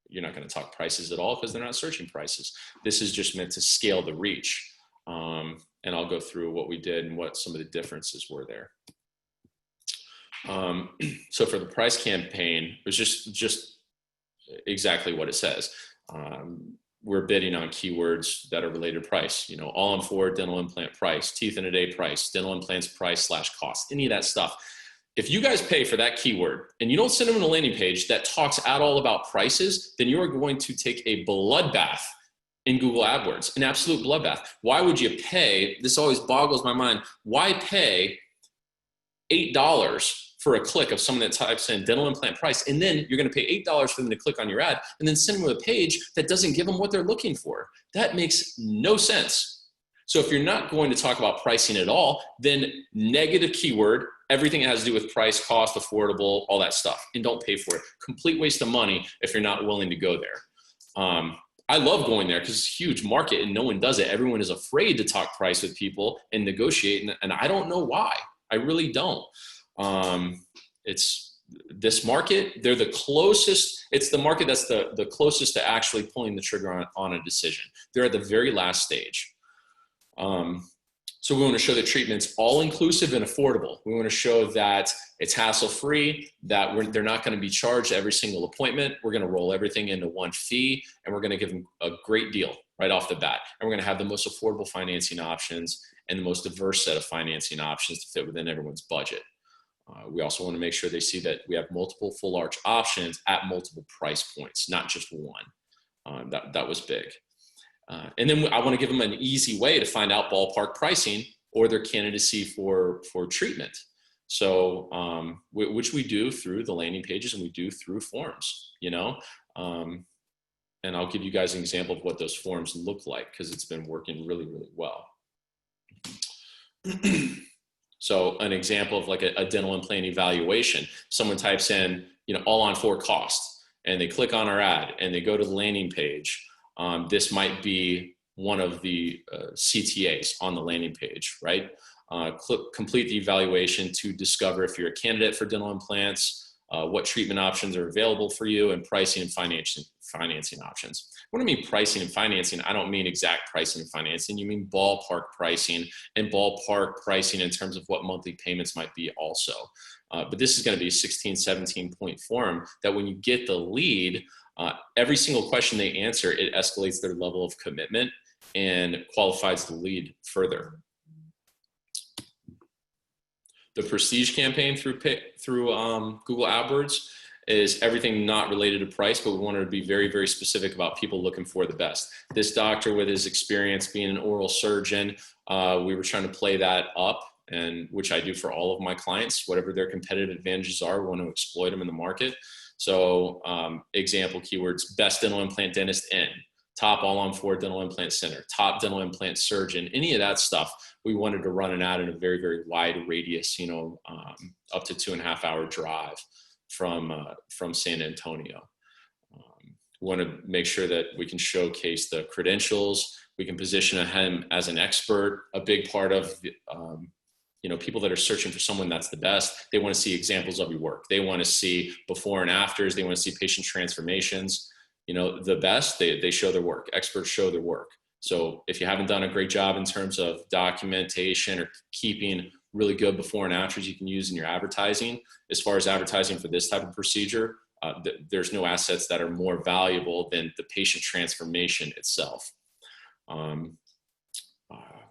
you're not going to talk prices at all because they're not searching prices. This is just meant to scale the reach. And I'll go through what we did and what some of the differences were there. So for the price campaign, it was just exactly what it says. We're bidding on keywords that are related to price, all on 4 dental implant price, teeth in a day price, dental implants price / cost, any of that stuff. If you guys pay for that keyword and you don't send them a landing page that talks at all about prices, then you are going to take a bloodbath in Google AdWords, an absolute bloodbath. Why would you pay? This always boggles my mind. Why pay $8 for a click of someone that types in dental implant price, and then you're going to pay $8 for them to click on your ad, and then send them a page that doesn't give them what they're looking for? That makes no sense. So if you're not going to talk about pricing at all, then negative keyword, everything that has to do with price, cost, affordable, all that stuff, and don't pay for it. Complete waste of money if you're not willing to go there. I love going there because it's a huge market and no one does it. Everyone is afraid to talk price with people and negotiate, and I don't know why. I really don't. It's this market, they're the closest, it's the market that's the closest to actually pulling the trigger on a decision. They're at the very last stage. So we want to show that treatment's all inclusive and affordable. We want to show that it's hassle-free, that they're not going to be charged every single appointment. We're going to roll everything into one fee, and we're going to give them a great deal right off the bat. And we're going to have the most affordable financing options and the most diverse set of financing options to fit within everyone's budget. We also want to make sure they see that we have multiple full arch options at multiple price points, not just one. That was big. And then I want to give them an easy way to find out ballpark pricing or their candidacy for treatment. So, which we do through the landing pages and we do through forms, and I'll give you guys an example of what those forms look like because it's been working really, really well. So an example of like a dental implant evaluation, someone types in, all on 4 cost, and they click on our ad and they go to the landing page. This might be one of the CTAs on the landing page, right? Complete the evaluation to discover if you're a candidate for dental implants, what treatment options are available for you, and pricing and financing options. When I mean pricing and financing, I don't mean exact pricing and financing. You mean ballpark pricing, and ballpark pricing in terms of what monthly payments might be also. But this is going to be a 16, 17-point form that when you get the lead, every single question they answer, it escalates their level of commitment and qualifies the lead further. The Prestige campaign through Google AdWords is everything not related to price, but we wanted to be very, very specific about people looking for the best. This doctor, with his experience being an oral surgeon, we were trying to play that up, and which I do for all of my clients. Whatever their competitive advantages are, we want to exploit them in the market. So example keywords: best dental implant dentist in, top all-on-4 dental implant center, top dental implant surgeon, any of that stuff. We wanted to run an ad in a very, very wide radius, up to 2.5-hour drive from San Antonio. We want to make sure that we can showcase the credentials. We can position him as an expert. A big part of people that are searching for someone that's the best, they want to see examples of your work. They want to see before and afters. They want to see patient transformations. The best, they show their work. Experts show their work. So if you haven't done a great job in terms of documentation or keeping really good before and afters you can use in your advertising, as far as advertising for this type of procedure, there's no assets that are more valuable than the patient transformation itself.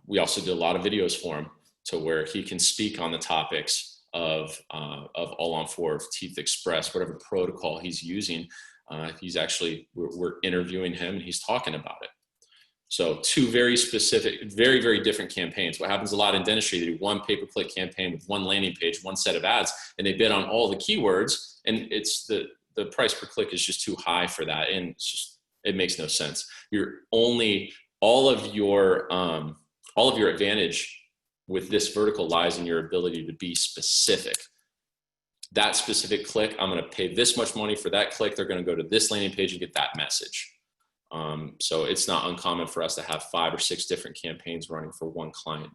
We also did a lot of videos for him to where he can speak on the topics of All-on-4, Teeth Express, whatever protocol he's using. We're interviewing him and he's talking about it. So two very specific, very, very different campaigns. What happens a lot in dentistry, they do one pay-per-click campaign with one landing page, one set of ads, and they bid on all the keywords, and it's the price per click is just too high for that, and it makes no sense. All of your advantage with this vertical lies in your ability to be specific. That specific click, I'm going to pay this much money for that click. They're going to go to this landing page and get that message. So it's not uncommon for us to have 5 or 6 different campaigns running for one client.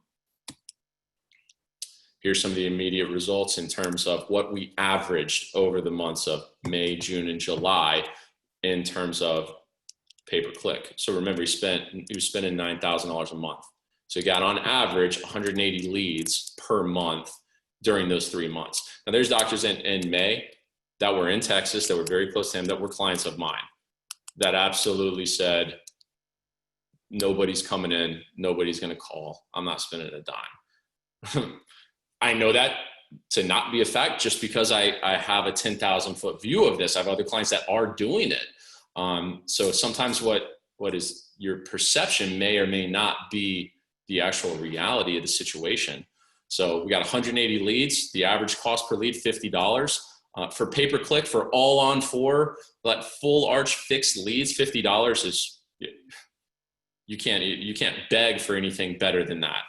Here's some of the immediate results in terms of what we averaged over the months of May, June, and July in terms of pay-per-click. So remember, he was spending $9,000 a month. So he got on average 180 leads per month during those 3 months. Now there's doctors in May that were in Texas that were very close to him that were clients of mine that absolutely said, nobody's coming in, nobody's going to call, I'm not spending a dime. I know that to not be a fact just because I have a 10,000 foot view of this. I have other clients that are doing it. So sometimes what is your perception may or may not be the actual reality of the situation. So we got 180 leads, the average cost per lead, $50. For pay-per-click for All-on-4, that full arch fixed leads, $50 is, you can't beg for anything better than that.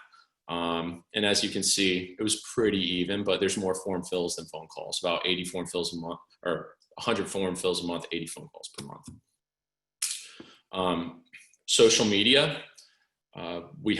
And as you can see, it was pretty even, but there's more form fills than phone calls, about 80 form fills a month, or 100 form fills a month, 80 phone calls per month. Social media, we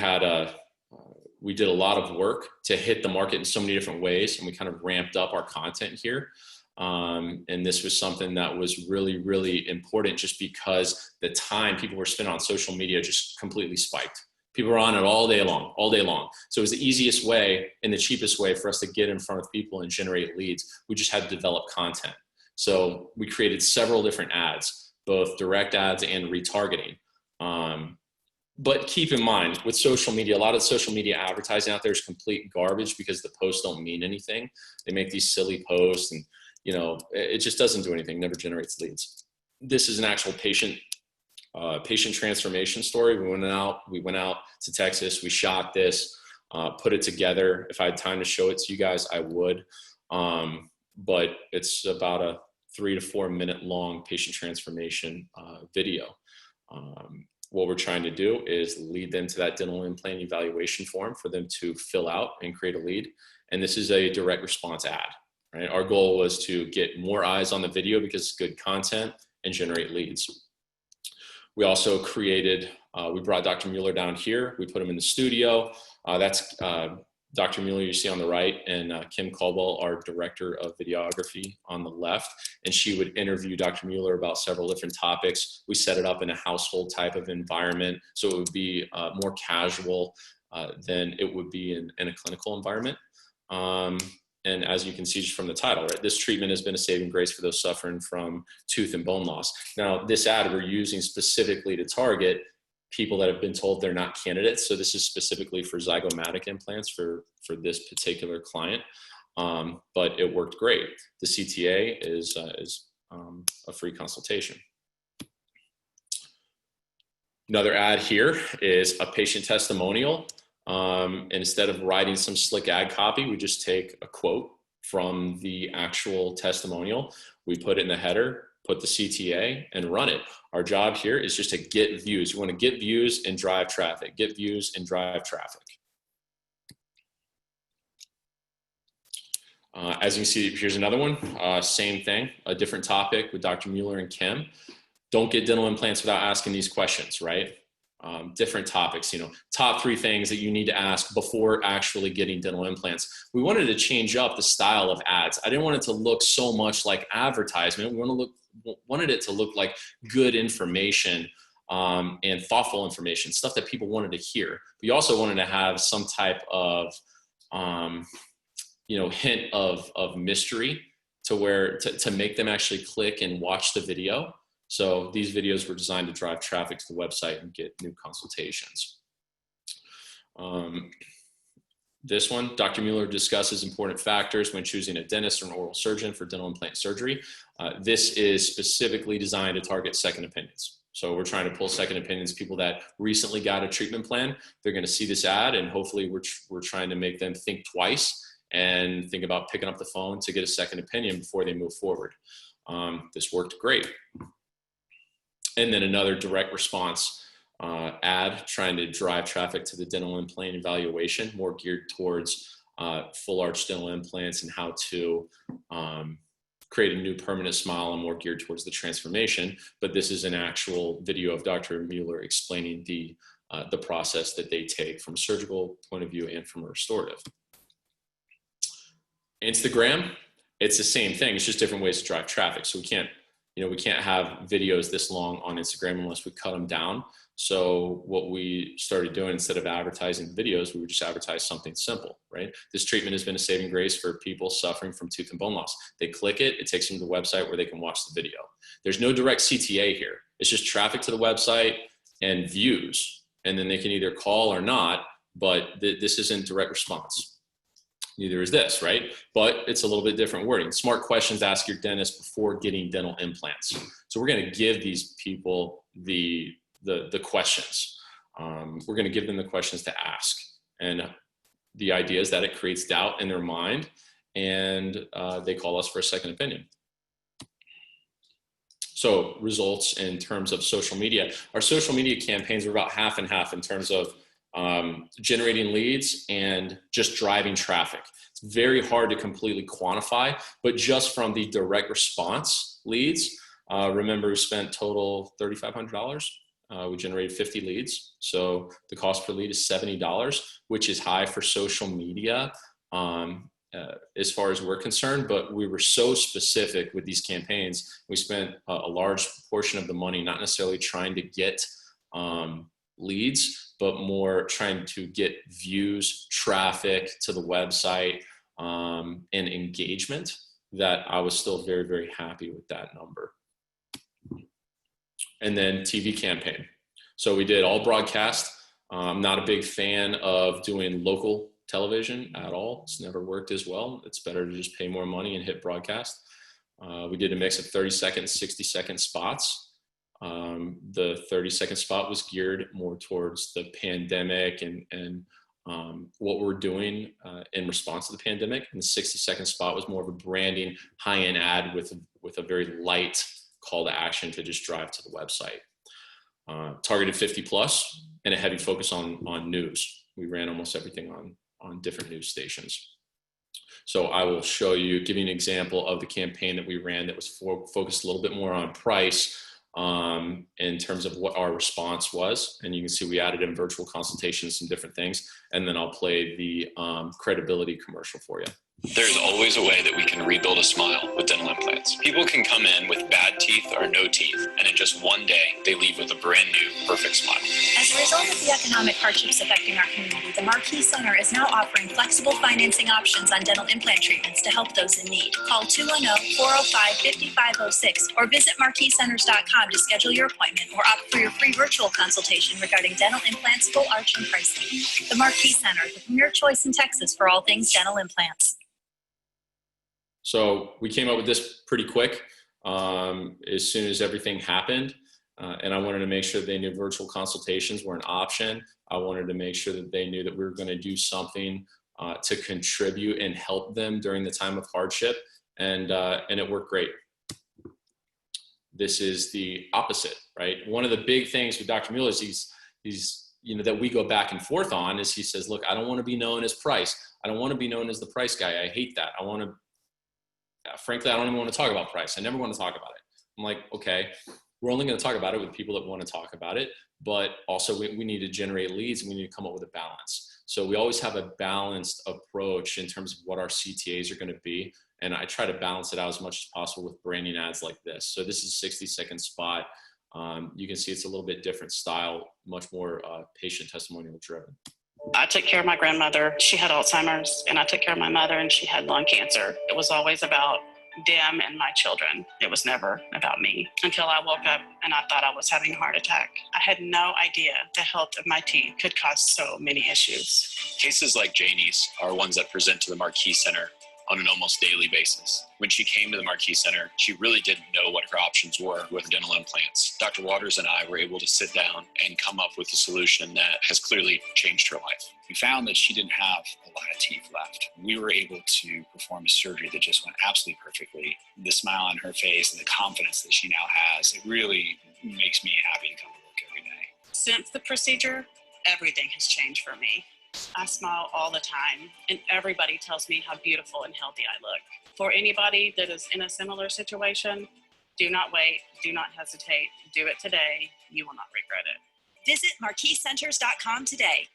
did a lot of work to hit the market in so many different ways, and we kind of ramped up our content here. And this was something that was really, really important just because the time people were spending on social media just completely spiked. People were on it all day long. So it was the easiest way and the cheapest way for us to get in front of people and generate leads. We just had to develop content. So we created several different ads, both direct ads and retargeting. But keep in mind, with social media, a lot of social media advertising out there is complete garbage because the posts don't mean anything. They make these silly posts and, it just doesn't do anything, never generates leads. This is an actual patient transformation story. We went out to Texas, we shot this, put it together. If I had time to show it to you guys, I would. But it's about a 3 to 4 minute long patient transformation video. What we're trying to do is lead them to that dental implant evaluation form for them to fill out and create a lead. And this is a direct response ad, right? Our goal was to get more eyes on the video because it's good content and generate leads. We also created, we brought Dr. Mueller down here. We put him in the studio. That's Dr. Mueller you see on the right, and Kim Caldwell, our director of videography, on the left. And she would interview Dr. Mueller about several different topics. We set it up in a household type of environment, so it would be more casual than it would be in a clinical environment. And as you can see just from the title, right, this treatment has been a saving grace for those suffering from tooth and bone loss. Now, this ad we're using specifically to target people that have been told they're not candidates. So this is specifically for zygomatic implants for this particular client, but it worked great. The CTA is a free consultation. Another ad here is a patient testimonial. And instead of writing some slick ad copy, we just take a quote from the actual testimonial. We put it in the header, put the CTA, and run it. Our job here is just to get views. We want to get views and drive traffic, get views and drive traffic. As you can see, here's another one, same thing, a different topic with Dr. Mueller and Kim. don't get dental implants without asking these questions, right? Different topics, top 3 things that you need to ask before actually getting dental implants. We wanted to change up the style of ads. I didn't want it to look so much like advertisement. We wanted it to look like good information and thoughtful information, stuff that people wanted to hear. We also wanted to have some type of, hint of mystery to make them actually click and watch the video. So these videos were designed to drive traffic to the website and get new consultations. This one, Dr. Mueller discusses important factors when choosing a dentist or an oral surgeon for dental implant surgery. This is specifically designed to target second opinions. So we're trying to pull second opinions, people that recently got a treatment plan. They're going to see this ad, and hopefully we're trying to make them think twice and think about picking up the phone to get a second opinion before they move forward. This worked great. And then another direct response ad trying to drive traffic to the dental implant evaluation, more geared towards full arch dental implants and how to create a new permanent smile, and more geared towards the transformation. But this is an actual video of Dr. Mueller explaining the process that they take from a surgical point of view and from a restorative. Instagram, it's the same thing. It's just different ways to drive traffic. So we can't have videos this long on Instagram unless we cut them down. So what we started doing, instead of advertising videos, we would just advertise something simple, right? This treatment has been a saving grace for people suffering from tooth and bone loss. They click it, it takes them to the website where they can watch the video. There's no direct CTA here. It's just traffic to the website and views. And then they can either call or not, but this isn't direct response. Neither is this, right? But it's a little bit different wording. Smart questions to ask your dentist before getting dental implants. So we're going to give these people the questions. We're going to give them the questions to ask. And the idea is that it creates doubt in their mind, and they call us for a second opinion. So results in terms of social media. Our social media campaigns are about half and half in terms of generating leads and just driving traffic. It's very hard to completely quantify, but just from the direct response leads, remember we spent total $3,500. We generated 50 leads. So the cost per lead is $70, which is high for social media as far as we're concerned, but we were so specific with these campaigns. We spent a large portion of the money, not necessarily trying to get leads, but more trying to get views, traffic to the website, and engagement, that I was still very, very happy with that number. And then TV campaign. So we did all broadcast. I'm not a big fan of doing local television at all. It's never worked as well. It's better to just pay more money and hit broadcast. We did a mix of 30-second, 60-second spots. The 30-second spot was geared more towards the pandemic and what we're doing in response to the pandemic. And the 60-second spot was more of a branding high-end ad with a very light call to action to just drive to the website. Targeted 50 plus and a heavy focus on news. We ran almost everything on different news stations. So I will show you, give you an example of the campaign that we ran that was focused a little bit more on price in terms of what our response was. And you can see we added in virtual consultations, some different things. And then I'll play the credibility commercial for you. There's always a way that we can rebuild a smile with dental implants. People can come in with bad teeth or no teeth, and in just one day, they leave with a brand new, perfect smile. As a result of the economic hardships affecting our community, the Marquis Center is now offering flexible financing options on dental implant treatments to help those in need. Call 210-405-5506 or visit marquiscenters.com to schedule your appointment or opt for your free virtual consultation regarding dental implants, full arch, and pricing. The Marquis Center, the premier choice in Texas for all things dental implants. So we came up with this pretty quick as soon as everything happened. And I wanted to make sure they knew virtual consultations were an option. I wanted to make sure that they knew that we were going to do something to contribute and help them during the time of hardship. And it worked great. This is the opposite, right? One of the big things with Dr. Mueller is he's that we go back and forth on is he says, look, I don't want to be known as price. I don't want to be known as the price guy. I hate that. Frankly, I don't even want to talk about price. I never want to talk about it. I'm like, okay, we're only going to talk about it with people that want to talk about it, but also we need to generate leads, and we need to come up with a balance. So we always have a balanced approach in terms of what our CTAs are going to be. And I try to balance it out as much as possible with branding ads like this. So this is a 60-second spot. You can see it's a little bit different style, much more patient testimonial driven. I took care of my grandmother. She had Alzheimer's, and I took care of my mother, and she had lung cancer. It was always about them and my children. It was never about me until I woke up and I thought I was having a heart attack. I had no idea the health of my teeth could cause so many issues. Cases like Janie's are ones that present to the Marquis Center on an almost daily basis. When she came to the Marquis Center, she really didn't know what her options were with dental implants. Dr. Waters and I were able to sit down and come up with a solution that has clearly changed her life. We found that she didn't have a lot of teeth left. We were able to perform a surgery that just went absolutely perfectly. The smile on her face and the confidence that she now has, it really makes me happy to come to work every day. Since the procedure, everything has changed for me. I smile all the time, and everybody tells me how beautiful and healthy I look. For anybody that is in a similar situation, do not wait, do not hesitate, do it today. You will not regret it. Visit marquiscenters.com today.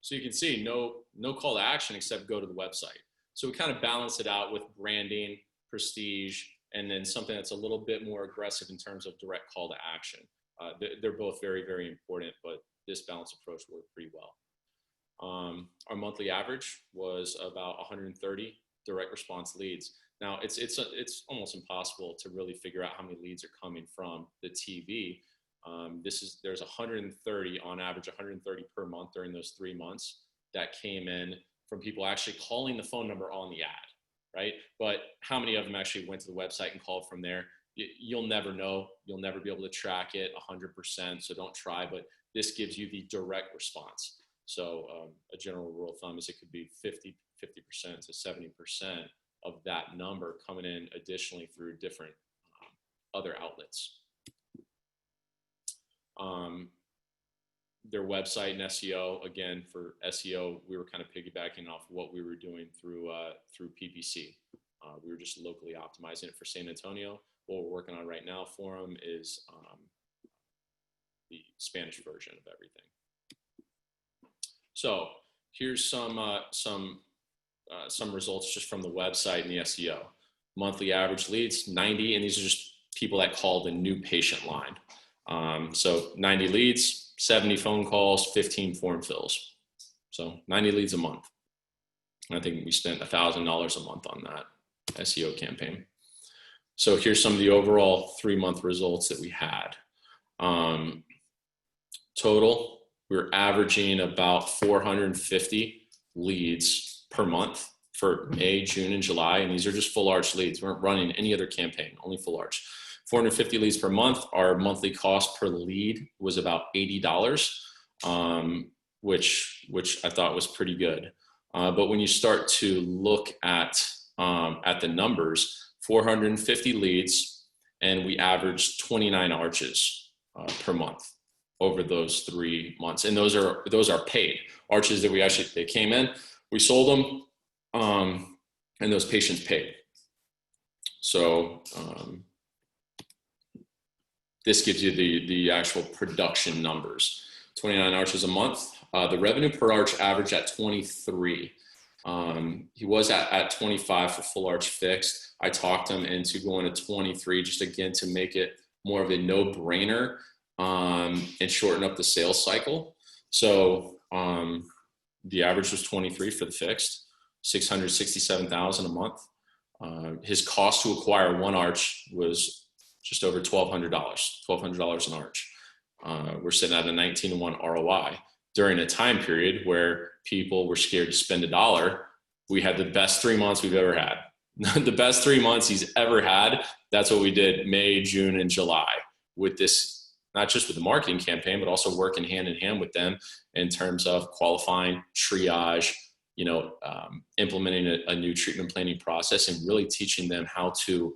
So you can see no call to action except go to the website. So we kind of balance it out with branding, prestige, and then something that's a little bit more aggressive in terms of direct call to action. They're both very, very important, but this balanced approach worked pretty well. Our monthly average was about 130 direct response leads. Now it's almost impossible to really figure out how many leads are coming from the TV. There's 130 on average, 130 per month during those 3 months that came in from people actually calling the phone number on the ad, right? But how many of them actually went to the website and called from there? You'll never know. You'll never be able to track it 100%. So don't try, but this gives you the direct response. So a general rule of thumb is it could be 50% to 70% of that number coming in additionally through different other outlets. Their website and SEO, again, for SEO, we were kind of piggybacking off what we were doing through PPC. We were just locally optimizing it for San Antonio. What we're working on right now for them is the Spanish version of everything. So here's some results just from the website and the SEO. Monthly average leads, 90, and these are just people that called a new patient line. So 90 leads, 70 phone calls, 15 form fills. So 90 leads a month. And I think we spent $1,000 a month on that SEO campaign. So here's some of the overall 3-month results that we had. Total, we were averaging about 450 leads per month for May, June, and July. And these are just full arch leads. We weren't running any other campaign, only full arch. 450 leads per month. Our monthly cost per lead was about $80, which I thought was pretty good. But when you start to look at the numbers, 450 leads, and we averaged 29 arches per month over those 3 months. And those are paid arches that they came in, we sold them, and those patients paid. So this gives you the actual production numbers. 29 arches a month. The revenue per arch averaged at 23. He was at 25 for full arch fixed. I talked him into going to 23 just again to make it more of a no-brainer and shorten up the sales cycle. So the average was 23 for the fixed, $667,000 a month. His cost to acquire one arch was just over $1,200 an arch. We're sitting at a 19-to-1 ROI. During a time period where people were scared to spend $1, we had the best 3 months we've ever had. The best 3 months he's ever had. That's what we did May, June, and July with this, not just with the marketing campaign, but also working hand in hand with them in terms of qualifying, triage, implementing a new treatment planning process and really teaching them how to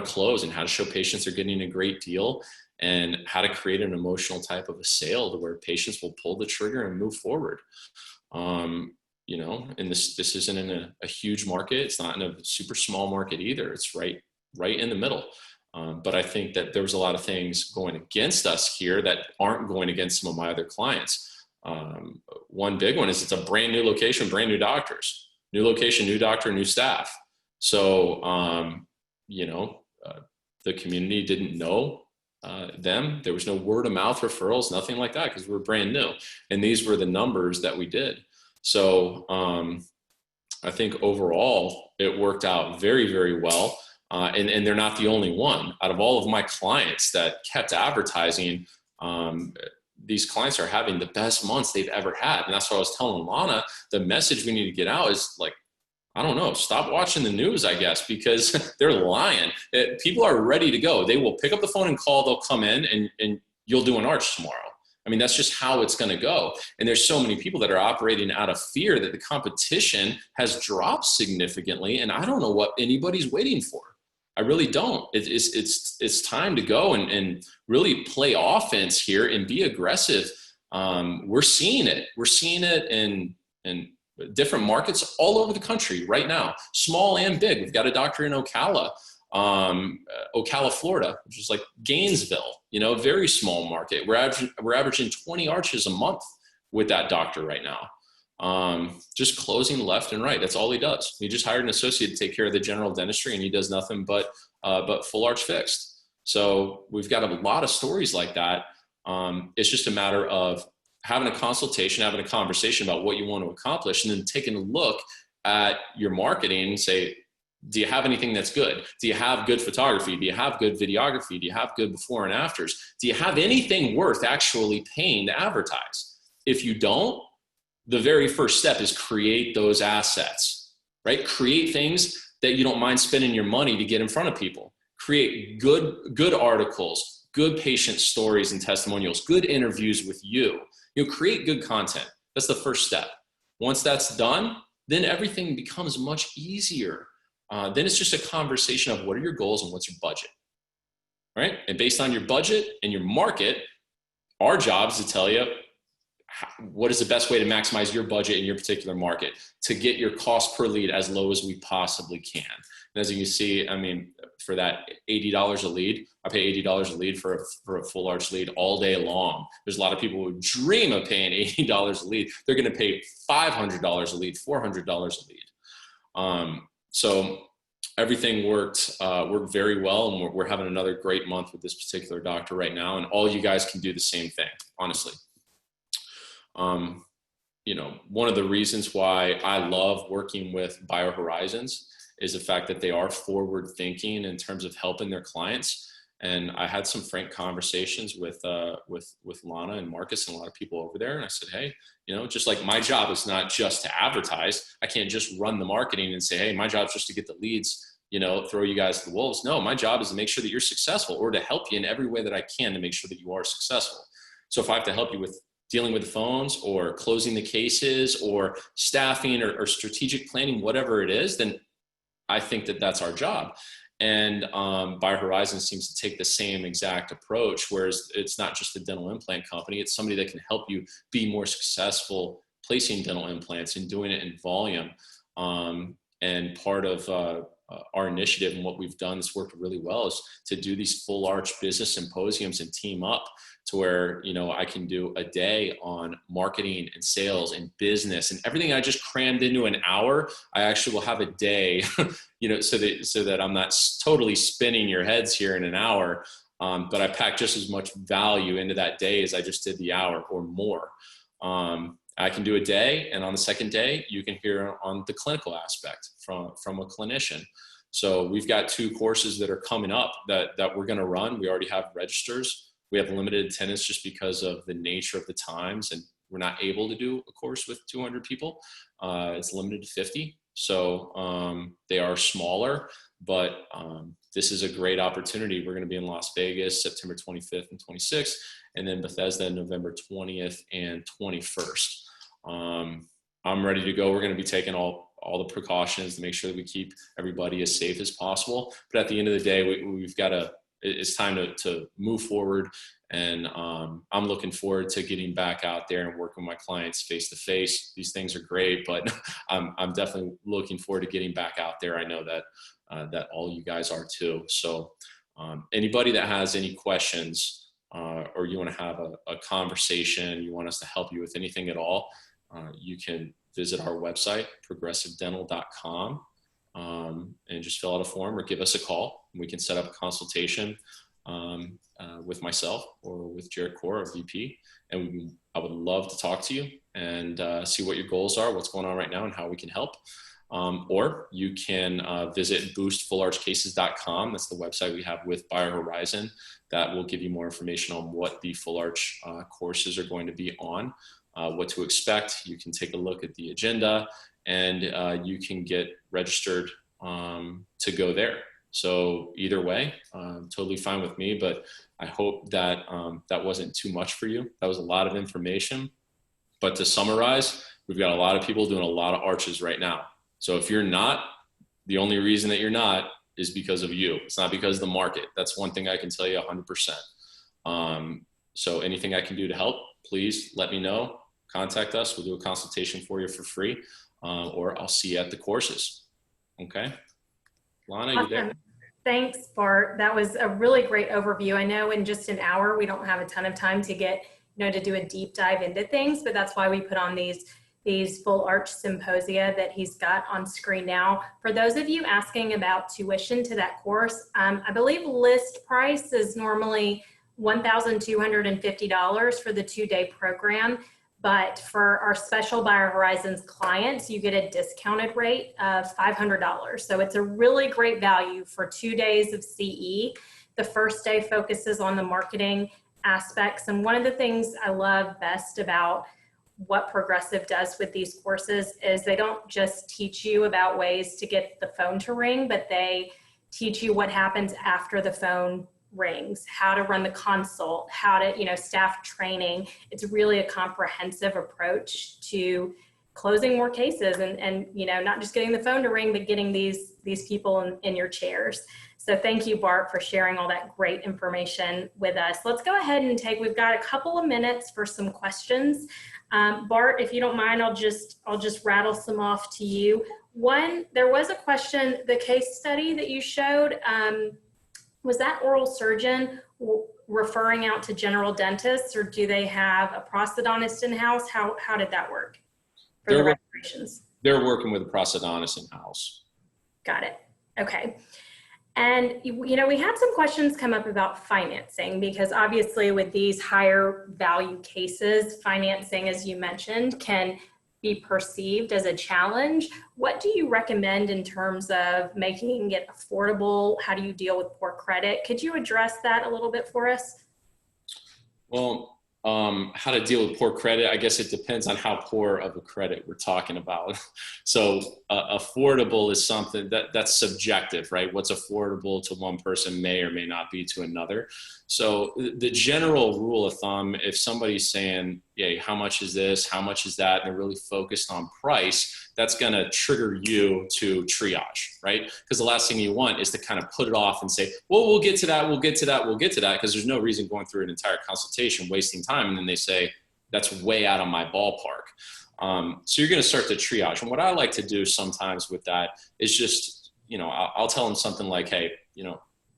close and how to show patients they're getting a great deal and how to create an emotional type of a sale to where patients will pull the trigger and move forward. And this isn't in a huge market. It's not in a super small market either. It's right in the middle. But I think that there was a lot of things going against us here that aren't going against some of my other clients. One big one is it's a brand new location, brand new doctors, new location, new doctor, new staff. So, the community didn't know them. There was no word of mouth referrals, nothing like that, because we're brand new. And these were the numbers that we did. So I think overall it worked out very, very well. And they're not the only one. Out of all of my clients that kept advertising, these clients are having the best months they've ever had. And that's what I was telling Lana. The message we need to get out is like, I don't know, stop watching the news, I guess, because they're lying. People are ready to go. They will pick up the phone and call, they'll come in and you'll do an arch tomorrow. I mean, that's just how it's going to go. And there's so many people that are operating out of fear that the competition has dropped significantly. And I don't know what anybody's waiting for. I really don't. It's time to go and really play offense here and be aggressive. We're seeing it. We're seeing it in different markets all over the country right now, small and big. We've got a doctor in Ocala, Florida, which is like Gainesville, very small market. We're averaging 20 arches a month with that doctor right now. Just closing left and right. That's all he does. He just hired an associate to take care of the general dentistry, and he does nothing but full arch fixed. So we've got a lot of stories like that. It's just a matter of having a consultation, having a conversation about what you want to accomplish, and then taking a look at your marketing and say, do you have anything that's good? Do you have good photography? Do you have good videography? Do you have good before and afters? Do you have anything worth actually paying to advertise? If you don't, the very first step is create those assets, right? Create things that you don't mind spending your money to get in front of people. Create good articles, good patient stories and testimonials, good interviews with you. Create good content. That's the first step. Once that's done, then everything becomes much easier. Then it's just a conversation of what are your goals and what's your budget, right? And based on your budget and your market, our job is to tell you what is the best way to maximize your budget in your particular market to get your cost per lead as low as we possibly can. And as you can see, I mean, for that $80 a lead, I pay $80 a lead for a full arch lead all day long. There's a lot of people who dream of paying $80 a lead. They're going to pay $500 a lead, $400 a lead. So everything worked very well, and we're having another great month with this particular doctor right now. And all you guys can do the same thing, honestly. One of the reasons why I love working with BioHorizons is the fact that they are forward thinking in terms of helping their clients. And I had some frank conversations with Lana and Marcus and a lot of people over there. And I said, hey, just like my job is not just to advertise. I can't just run the marketing and say, hey, my job is just to get the leads, throw you guys to the wolves. No, my job is to make sure that you're successful, or to help you in every way that I can to make sure that you are successful. So if I have to help you with dealing with the phones or closing the cases or staffing or strategic planning, whatever it is, then I think that that's our job. And BioHorizons seems to take the same exact approach, whereas it's not just a dental implant company, it's somebody that can help you be more successful placing dental implants and doing it in volume. And part of our initiative and what we've done that's worked really well is to do these full arch business symposiums and team up to where, I can do a day on marketing and sales and business and everything I just crammed into an hour. I actually will have a day, so that I'm not totally spinning your heads here in an hour. But I pack just as much value into that day as I just did the hour or more. I can do a day, and on the second day, you can hear on the clinical aspect from a clinician. So we've got 2 courses that are coming up that we're going to run. We already have registers. We have limited attendance just because of the nature of the times, and we're not able to do a course with 200 people. It's limited to 50. So they are smaller, but this is a great opportunity. We're going to be in Las Vegas, September 25th and 26th, and then Bethesda, November 20th and 21st. I'm ready to go. We're going to be taking all the precautions to make sure that we keep everybody as safe as possible. But at the end of the day, we've got to, it's time to move forward. And I'm looking forward to getting back out there and working with my clients face to face. These things are great, but I'm definitely looking forward to getting back out there. I know that all you guys are too. So Anybody that has any questions or you want to have a conversation, you want us to help you with anything at all, you can visit our website, progressivedental.com, and just fill out a form or give us a call. We can set up a consultation with myself or with Jared Core, our VP, and I would love to talk to you and see what your goals are, what's going on right now, and how we can help. Or you can visit boostfullarchcases.com. That's the website we have with BioHorizon. That will give you more information on what the full arch courses are going to be on, what to expect. You can take a look at the agenda, and you can get registered to go there. So either way, totally fine with me, but I hope that that wasn't too much for you. That was a lot of information, but to summarize, we've got a lot of people doing a lot of arches right now. So if you're not, the only reason that you're not is because of you. It's not because of the market. That's one thing I can tell you 100%. So anything I can do to help, please let me know. Contact us. We'll do a consultation for you for free, or I'll see you at the courses. Okay. Lana, Awesome. you there? Thanks, Bart. That was a really great overview. I know in just an hour, we don't have a ton of time to get, to do a deep dive into things, but that's why we put on these full arch symposia that he's got on screen now. For those of you asking about tuition to that course, I believe list price is normally $1,250 for the 2-day program. But for our special BioHorizons clients, you get a discounted rate of $500. So it's a really great value for 2 days of CE. The first day focuses on the marketing aspects. And one of the things I love best about what Progressive does with these courses is they don't just teach you about ways to get the phone to ring, but they teach you what happens after the phone rings, how to run the consult, how to, staff training. It's really a comprehensive approach to closing more cases and not just getting the phone to ring, but getting these people in your chairs. So thank you, Bart, for sharing all that great information with us. Let's go ahead and we've got a couple of minutes for some questions. Bart, if you don't mind, I'll just rattle some off to you. One, there was a question, the case study that you showed, was that oral surgeon referring out to general dentists, or do they have a prosthodontist in-house? How did that work for the restorations? They're working with a prosthodontist in-house. Got it. Okay. And, we had some questions come up about financing, because obviously with these higher value cases, financing, as you mentioned, can be perceived as a challenge. What do you recommend in terms of making it affordable? How do you deal with poor credit? Could you address that a little bit for us? Well, how to deal with poor credit, I guess it depends on how poor of a credit we're talking about. So affordable is something that's subjective, right? What's affordable to one person may or may not be to another. So the general rule of thumb, if somebody's saying, yeah, how much is this? How much is that? And they're really focused on price, that's going to trigger you to triage, right? Because the last thing you want is to kind of put it off and say, well, we'll get to that, we'll get to that, we'll get to that, because there's no reason going through an entire consultation, wasting time. And then they say, that's way out of my ballpark. So you're going to start to triage. And what I like to do sometimes with that is just, I'll tell them something like, hey,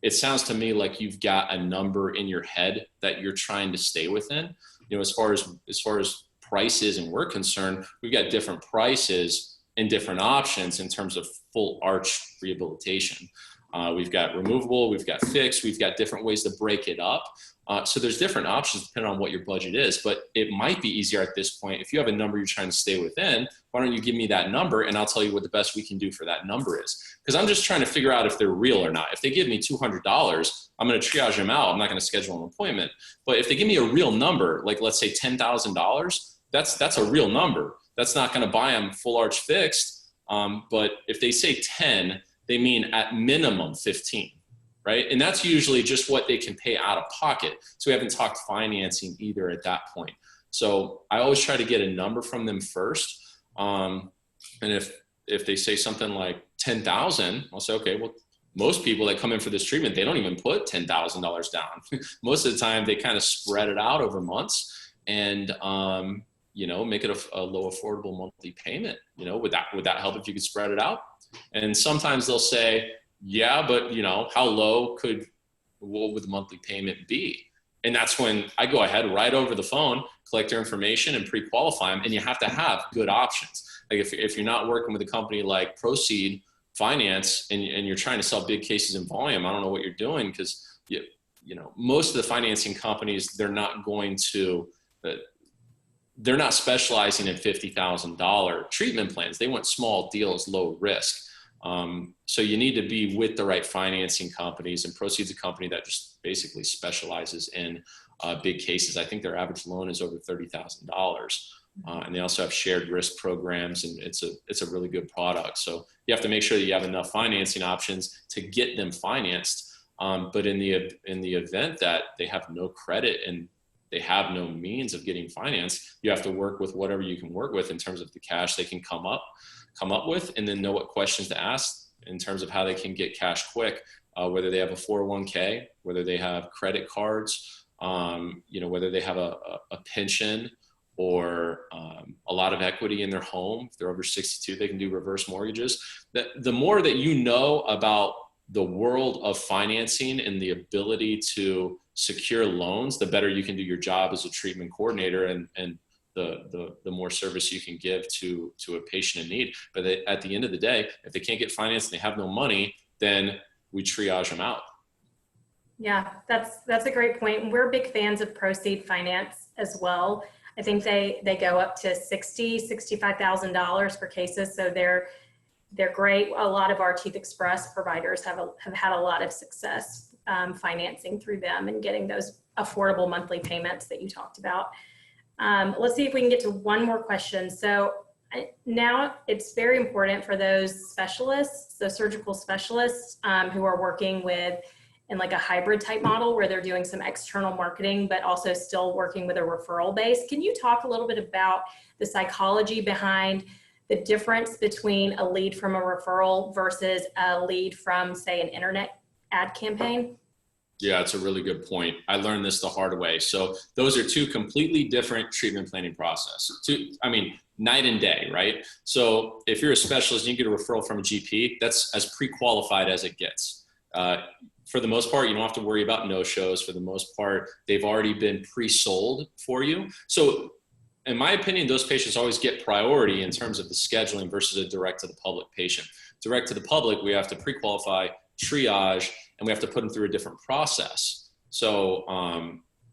it sounds to me like you've got a number in your head that you're trying to stay within. As far as prices and we're concerned, we've got different prices and different options in terms of full arch rehabilitation. We've got removable, we've got fixed, we've got different ways to break it up. So there's different options depending on what your budget is, but it might be easier at this point. If you have a number you're trying to stay within, why don't you give me that number and I'll tell you what the best we can do for that number is. Because I'm just trying to figure out if they're real or not. If they give me $200, I'm going to triage them out. I'm not going to schedule an appointment. But if they give me a real number, like let's say $10,000, that's a real number. That's not going to buy them full arch fixed. But if they say 10, they mean at minimum 15. Right? And that's usually just what they can pay out of pocket. So we haven't talked financing either at that point. So I always try to get a number from them first. And if they say something like 10,000, I'll say, okay, well, most people that come in for this treatment, they don't even put $10,000 down. Most of the time they kind of spread it out over months and, make it a low affordable monthly payment. Would that help if you could spread it out? And sometimes they'll say, yeah, but how low could what would the monthly payment be? And that's when I go ahead right over the phone, collect their information and pre-qualify them. And you have to have good options. Like if you're not working with a company like Proceed Finance and you're trying to sell big cases in volume, I don't know what you're doing, because you know, most of the financing companies, they're not specializing in $50,000 treatment plans. They want small deals, low risk. So you need to be with the right financing companies, and Proceed's a company that just basically specializes in big cases. I think their average loan is over $30,000. And they also have shared risk programs, and it's a really good product. So you have to make sure that you have enough financing options to get them financed. But in the event that they have no credit and they have no means of getting financed, you have to work with whatever you can work with in terms of the cash they can come up with, and then know what questions to ask in terms of how they can get cash quick, whether they have a 401k, whether they have credit cards, whether they have a pension or a lot of equity in their home. If they're over 62, they can do reverse mortgages. The more that you know about the world of financing and the ability to secure loans, the better you can do your job as a treatment coordinator, and the more service you can give to a patient in need. But at the end of the day, if they can't get financed and they have no money, then we triage them out. Yeah, that's a great point. We're big fans of Proceed Finance as well. I think they go up to $65,000 for cases. So they're great. A lot of our Teeth Express providers have had a lot of success financing through them and getting those affordable monthly payments that you talked about. Let's see if we can get to one more question. So now it's very important for those specialists, the surgical specialists who are working in like a hybrid type model where they're doing some external marketing, but also still working with a referral base. Can you talk a little bit about the psychology behind the difference between a lead from a referral versus a lead from, say, an internet ad campaign? Yeah, it's a really good point. I learned this the hard way. So those are two completely different treatment planning processes. Night and day, right? So if you're a specialist and you get a referral from a GP, that's as pre-qualified as it gets. For the most part, you don't have to worry about no-shows. For the most part, they've already been pre-sold for you. So in my opinion, those patients always get priority in terms of the scheduling versus a direct to the public patient. Direct to the public, we have to pre-qualify, triage, and we have to put them through a different process. So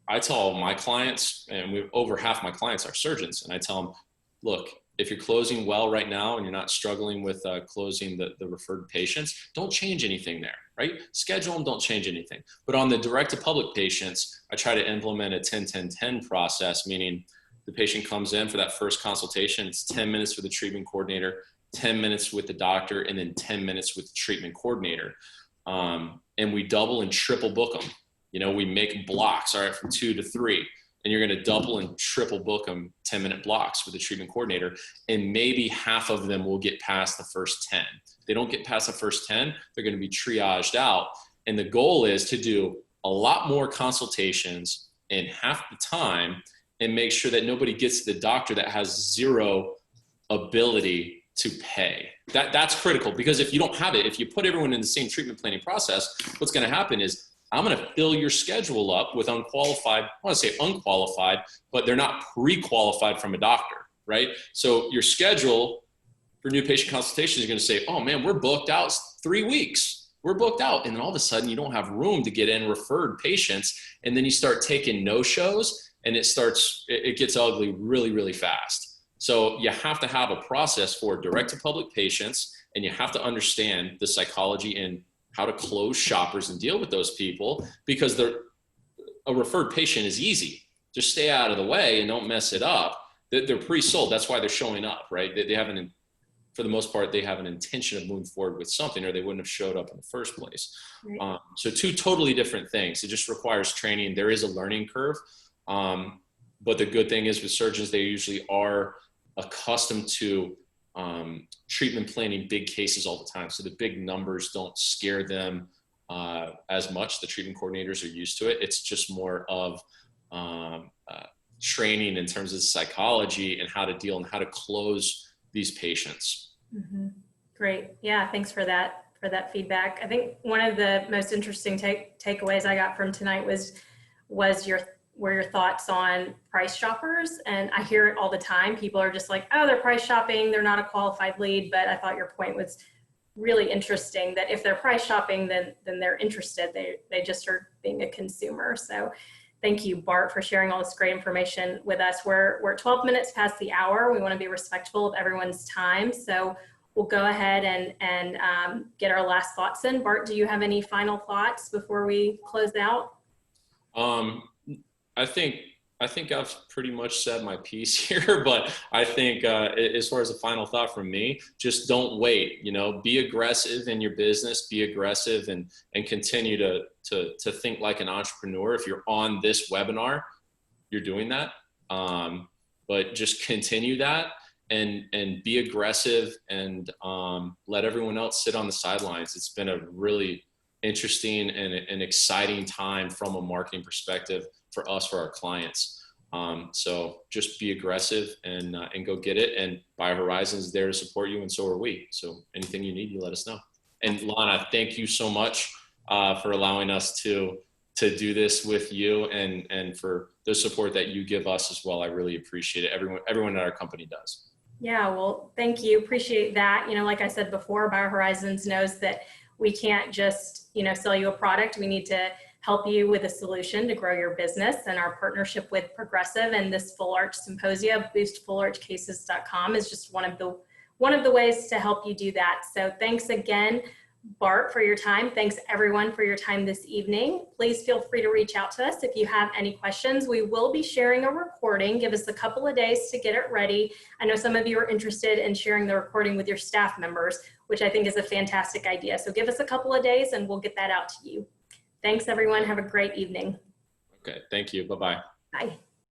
I tell my clients, and over half my clients are surgeons, and I tell them, look, if you're closing well right now and you're not struggling with closing the referred patients, don't change anything there, right? Schedule them, don't change anything. But on the direct to public patients, I try to implement a 10-10-10 process, meaning the patient comes in for that first consultation, it's 10 minutes with the treatment coordinator, 10 minutes with the doctor, and then 10 minutes with the treatment coordinator. And we double and triple book them. We make blocks, all right, from 2 to 3. And you're going to double and triple book them 10-minute blocks with the treatment coordinator. And maybe half of them will get past the first 10. If they don't get past the first 10, they're going to be triaged out. And the goal is to do a lot more consultations in half the time and make sure that nobody gets to the doctor that has zero ability to pay. That's critical, because if you don't have it, if you put everyone in the same treatment planning process, what's going to happen is I'm going to fill your schedule up with unqualified, I want to say unqualified, but they're not pre-qualified from a doctor, right? So your schedule for new patient consultations is going to say, oh man, we're booked out 3 weeks. We're booked out. And then all of a sudden you don't have room to get in referred patients. And then you start taking no-shows, and it gets ugly really, really fast. So you have to have a process for direct to public patients, and you have to understand the psychology and how to close shoppers and deal with those people, because a referred patient is easy. Just stay out of the way and don't mess it up. They're pre-sold. That's why they're showing up, right? They haven't, for the most part, they have an intention of moving forward with something, or they wouldn't have showed up in the first place. Right. So two totally different things. It just requires training. There is a learning curve. But the good thing is with surgeons, they usually are accustomed to treatment planning big cases all the time. So the big numbers don't scare them as much. The treatment coordinators are used to it. It's just more of training in terms of psychology and how to deal and how to close these patients. Mm-hmm. Great. Yeah. Thanks for that for that feedback. I think one of the most interesting takeaways I got from tonight was your thoughts on price shoppers. And I hear it all the time. People are just like, oh, they're price shopping, they're not a qualified lead. But I thought your point was really interesting, that if they're price shopping, then they're interested. They just are being a consumer. So thank you, Bart, for sharing all this great information with us. We're 12 minutes past the hour. We want to be respectful of everyone's time. So we'll go ahead and get our last thoughts in. Bart, do you have any final thoughts before we close out? I think I've pretty much said my piece here, but I think as far as a final thought from me, just don't wait. Be aggressive in your business, be aggressive, and continue to think like an entrepreneur. If you're on this webinar, you're doing that, but just continue that and be aggressive, and let everyone else sit on the sidelines. It's been a really interesting and an exciting time from a marketing perspective for us, for our clients. So just be aggressive and go get it. And BioHorizons is there to support you, and so are we. So anything you need, you let us know. And Lana, thank you so much for allowing us to do this with you, and for the support that you give us as well. I really appreciate it. Everyone at our company does. Yeah, well, thank you. Appreciate that. Like I said before, BioHorizons knows that we can't just, sell you a product. We need to help you with a solution to grow your business, and our partnership with Progressive and this Full Arch Symposia, boostfullarchcases.com, is just one of the ways to help you do that. So thanks again, Bart, for your time. Thanks everyone for your time this evening. Please feel free to reach out to us if you have any questions. We will be sharing a recording. Give us a couple of days to get it ready. I know some of you are interested in sharing the recording with your staff members, which I think is a fantastic idea. So give us a couple of days and we'll get that out to you. Thanks everyone. Have a great evening. Okay. Thank you. Bye-bye. Bye.